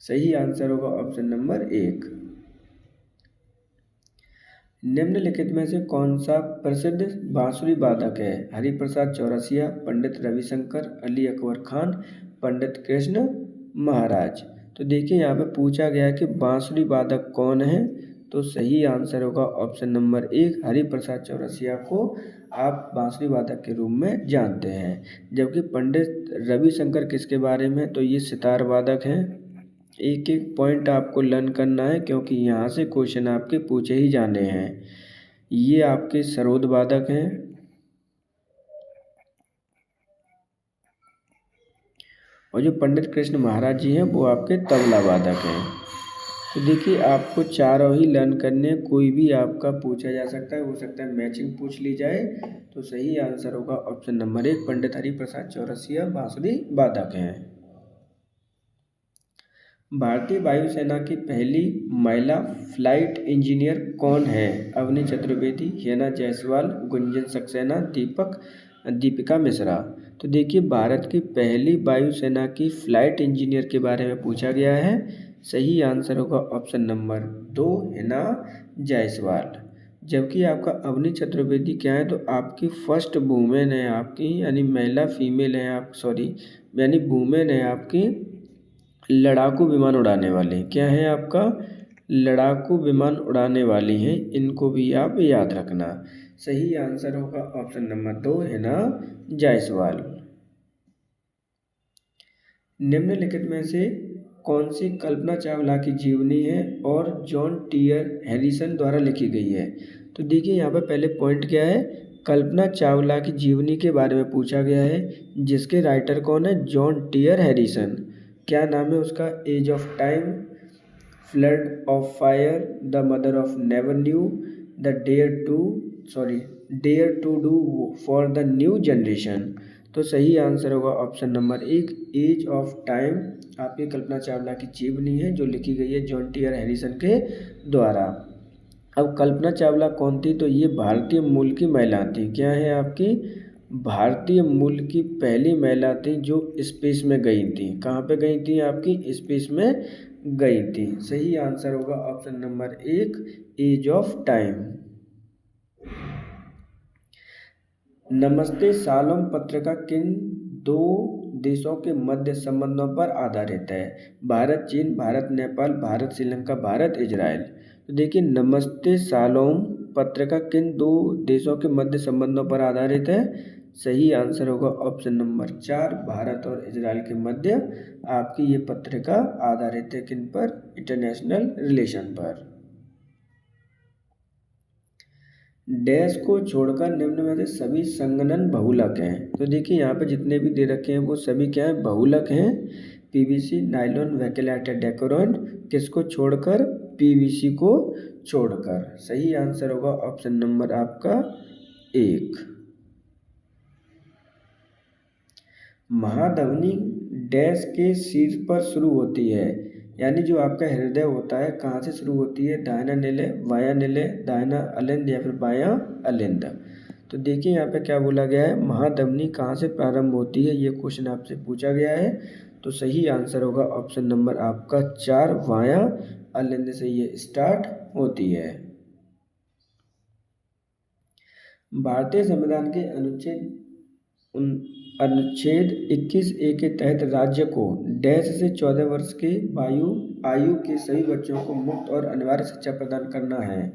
सही आंसर होगा ऑप्शन नंबर 1। निम्नलिखित में से कौन सा प्रसिद्ध बांसुरी वादक है, हरिप्रसाद चौरसिया, पंडित रविशंकर, अली अकबर खान, पंडित कृष्ण महाराज। तो देखिए यहाँ पे पूछा गया है कि बांसुरी वादक कौन है, तो सही आंसर होगा ऑप्शन नंबर 1, हरिप्रसाद चौरसिया को आप बांसुरी वादक के रूप में जानते हैं। जबकि पंडित रविशंकर किसके बारे में, तो ये सितार वादक हैं। एक एक पॉइंट आपको लर्न करना है क्योंकि यहाँ से क्वेश्चन आपके पूछे ही जाने हैं। ये आपके सरोद वादक हैं। और जो पंडित कृष्ण महाराज जी हैं वो आपके तबला वादक हैं। तो देखिए आपको चारों ही लर्न करने, कोई भी आपका पूछा जा सकता है, हो सकता है मैचिंग पूछ ली जाए। तो सही आंसर होगा ऑप्शन नंबर 1, पंडित हरिप्रसाद चौरसिया बांसुरी वादक हैं। भारतीय वायुसेना की पहली महिला फ्लाइट इंजीनियर कौन है, अवनी चतुर्वेदी, हिना जायसवाल, गुंजन सक्सेना, दीपिका मिश्रा। तो देखिए भारत की पहली वायुसेना की फ्लाइट इंजीनियर के बारे में पूछा गया है। सही आंसर होगा ऑप्शन नंबर 2, हिना जायसवाल। जबकि आपका अवनी चतुर्वेदी क्या है, तो आपकी फर्स्ट वुमेन है आपकी, यानी महिला फीमेल है आप, सॉरी यानी वुमेन है आपकी लड़ाकू विमान उड़ाने वाले। क्या है आपका, लड़ाकू विमान उड़ाने वाली हैं, इनको भी आप याद रखना। सही आंसर होगा ऑप्शन नंबर 2, हिना जायसवाल। निम्नलिखित में से कौन सी कल्पना चावला की जीवनी है और जॉन टियर हैरिसन द्वारा लिखी गई है। तो देखिए यहाँ पर पहले पॉइंट क्या है, कल्पना चावला की जीवनी के बारे में पूछा गया है, जिसके राइटर कौन है, जॉन टियर हैरिसन। क्या नाम है उसका, age of time, flood of fire, the mother of never new, the dare to do for the new generation. तो सही आंसर होगा option number 1, age of time आपकी कल्पना चावला की जीवनी है जो लिखी गई है जॉन टियर हैरिसन के द्वारा। अब कल्पना चावला कौन थी, तो ये भारतीय मूल की महिला थी। क्या है आपकी, भारतीय मूल की पहली महिला थी जो स्पेस में गई थी। कहाँ पे गई थी, आपकी स्पेस में गई थी। सही आंसर होगा option number 1, age of time. नमस्ते सालोम पत्रिका किन दो देशों के मध्य संबंधों पर आधारित है, भारत चीन, भारत नेपाल, भारत श्रीलंका, भारत इजराइल। तो देखिए नमस्ते सालोम पत्रिका किन दो देशों के मध्य संबंधों पर आधारित है, सही आंसर होगा ऑप्शन नंबर 4, भारत और इजराइल के मध्य आपकी ये पत्रिका आधारित है किन पर? इंटरनेशनल रिलेशन पर। डैश को छोड़कर निम्न में से सभी संघनन बहुलक हैं। तो देखिए यहाँ पे जितने भी दे रखे हैं वो सभी क्या है? बहुलक हैं। पीवीसी, नायलॉन, बैकेलाइट या डेकोरेंट, किसको छोड़कर? पीवीसी को छोड़कर। सही आंसर होगा ऑप्शन नंबर आपका 1। महाधमनी डैश के शीर्ष पर शुरू होती है, यानी जो आपका हृदय होता है कहाँ से शुरू होती है? दाहिना निलय, बायां निलय, दाहिना अलिंद या फिर बायां अलिंद। तो देखिए यहाँ पे क्या बोला गया है? महाधमनी कहाँ से प्रारंभ होती है, ये क्वेश्चन आपसे पूछा गया है। तो सही आंसर होगा ऑप्शन नंबर आपका 4, बायां अलिंद से ये स्टार्ट होती है। भारतीय संविधान के अनुच्छेद 21A के तहत राज्य को डैश से 14 वर्ष की आयु के सभी बच्चों को मुफ्त और अनिवार्य शिक्षा प्रदान करना है।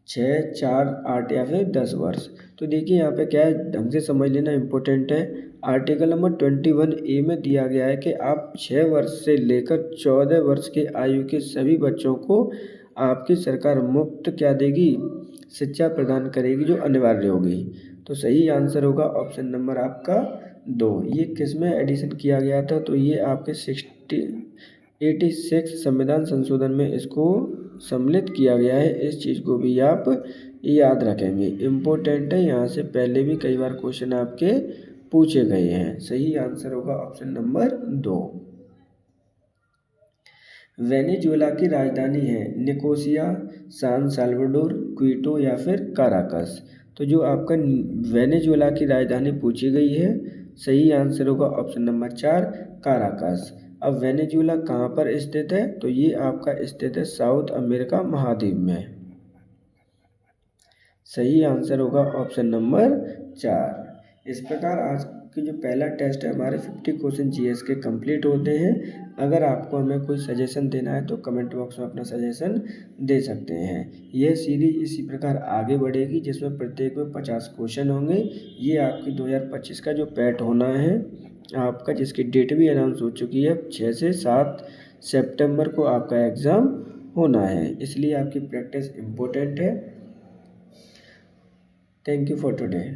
6, 4, 8 या फिर 10 वर्ष। तो देखिए यहाँ पे क्या है, ढंग से समझ लेना इम्पोर्टेंट है। आर्टिकल नंबर 21A में दिया गया है कि आप 6 वर्ष से लेकर 14 वर्ष की आयु के सभी बच्चों को आपकी सरकार मुफ्त क्या देगी? शिक्षा प्रदान करेगी, जो अनिवार्य होगी। तो सही आंसर होगा ऑप्शन नंबर आपका 2। ये किस में एडिशन किया गया था? तो ये आपके 86 संविधान संशोधन में इसको सम्मिलित किया गया है। इस चीज़ को भी आप याद रखेंगे, इम्पोर्टेंट है। यहाँ से पहले भी कई बार क्वेश्चन आपके पूछे गए हैं। सही आंसर होगा ऑप्शन नंबर 2। वेनेजुएला की राजधानी है निकोसिया, सान साल्वाडोर, क्विटो या फिर काराकस। तो जो आपका वेनेजुएला की राजधानी पूछी गई है, सही आंसर होगा ऑप्शन नंबर 4, काराकस। अब वेनेजुएला कहाँ पर स्थित है? तो ये आपका स्थित है साउथ अमेरिका महाद्वीप में। सही आंसर होगा ऑप्शन नंबर 4। इस प्रकार आज की जो पहला टेस्ट है हमारे 50 क्वेश्चन जीएस के कंप्लीट होते हैं। अगर आपको हमें कोई सजेशन देना है तो कमेंट बॉक्स में अपना सजेशन दे सकते हैं। यह सीरीज इसी प्रकार आगे बढ़ेगी जिसमें प्रत्येक में 50 क्वेश्चन होंगे। ये आपकी 2025 का जो पैट होना है आपका, जिसकी डेट भी अनाउंस हो चुकी है, 6 से 7 सितंबर को आपका एग्ज़ाम होना है, इसलिए आपकी प्रैक्टिस इम्पोर्टेंट है। Thank you for today.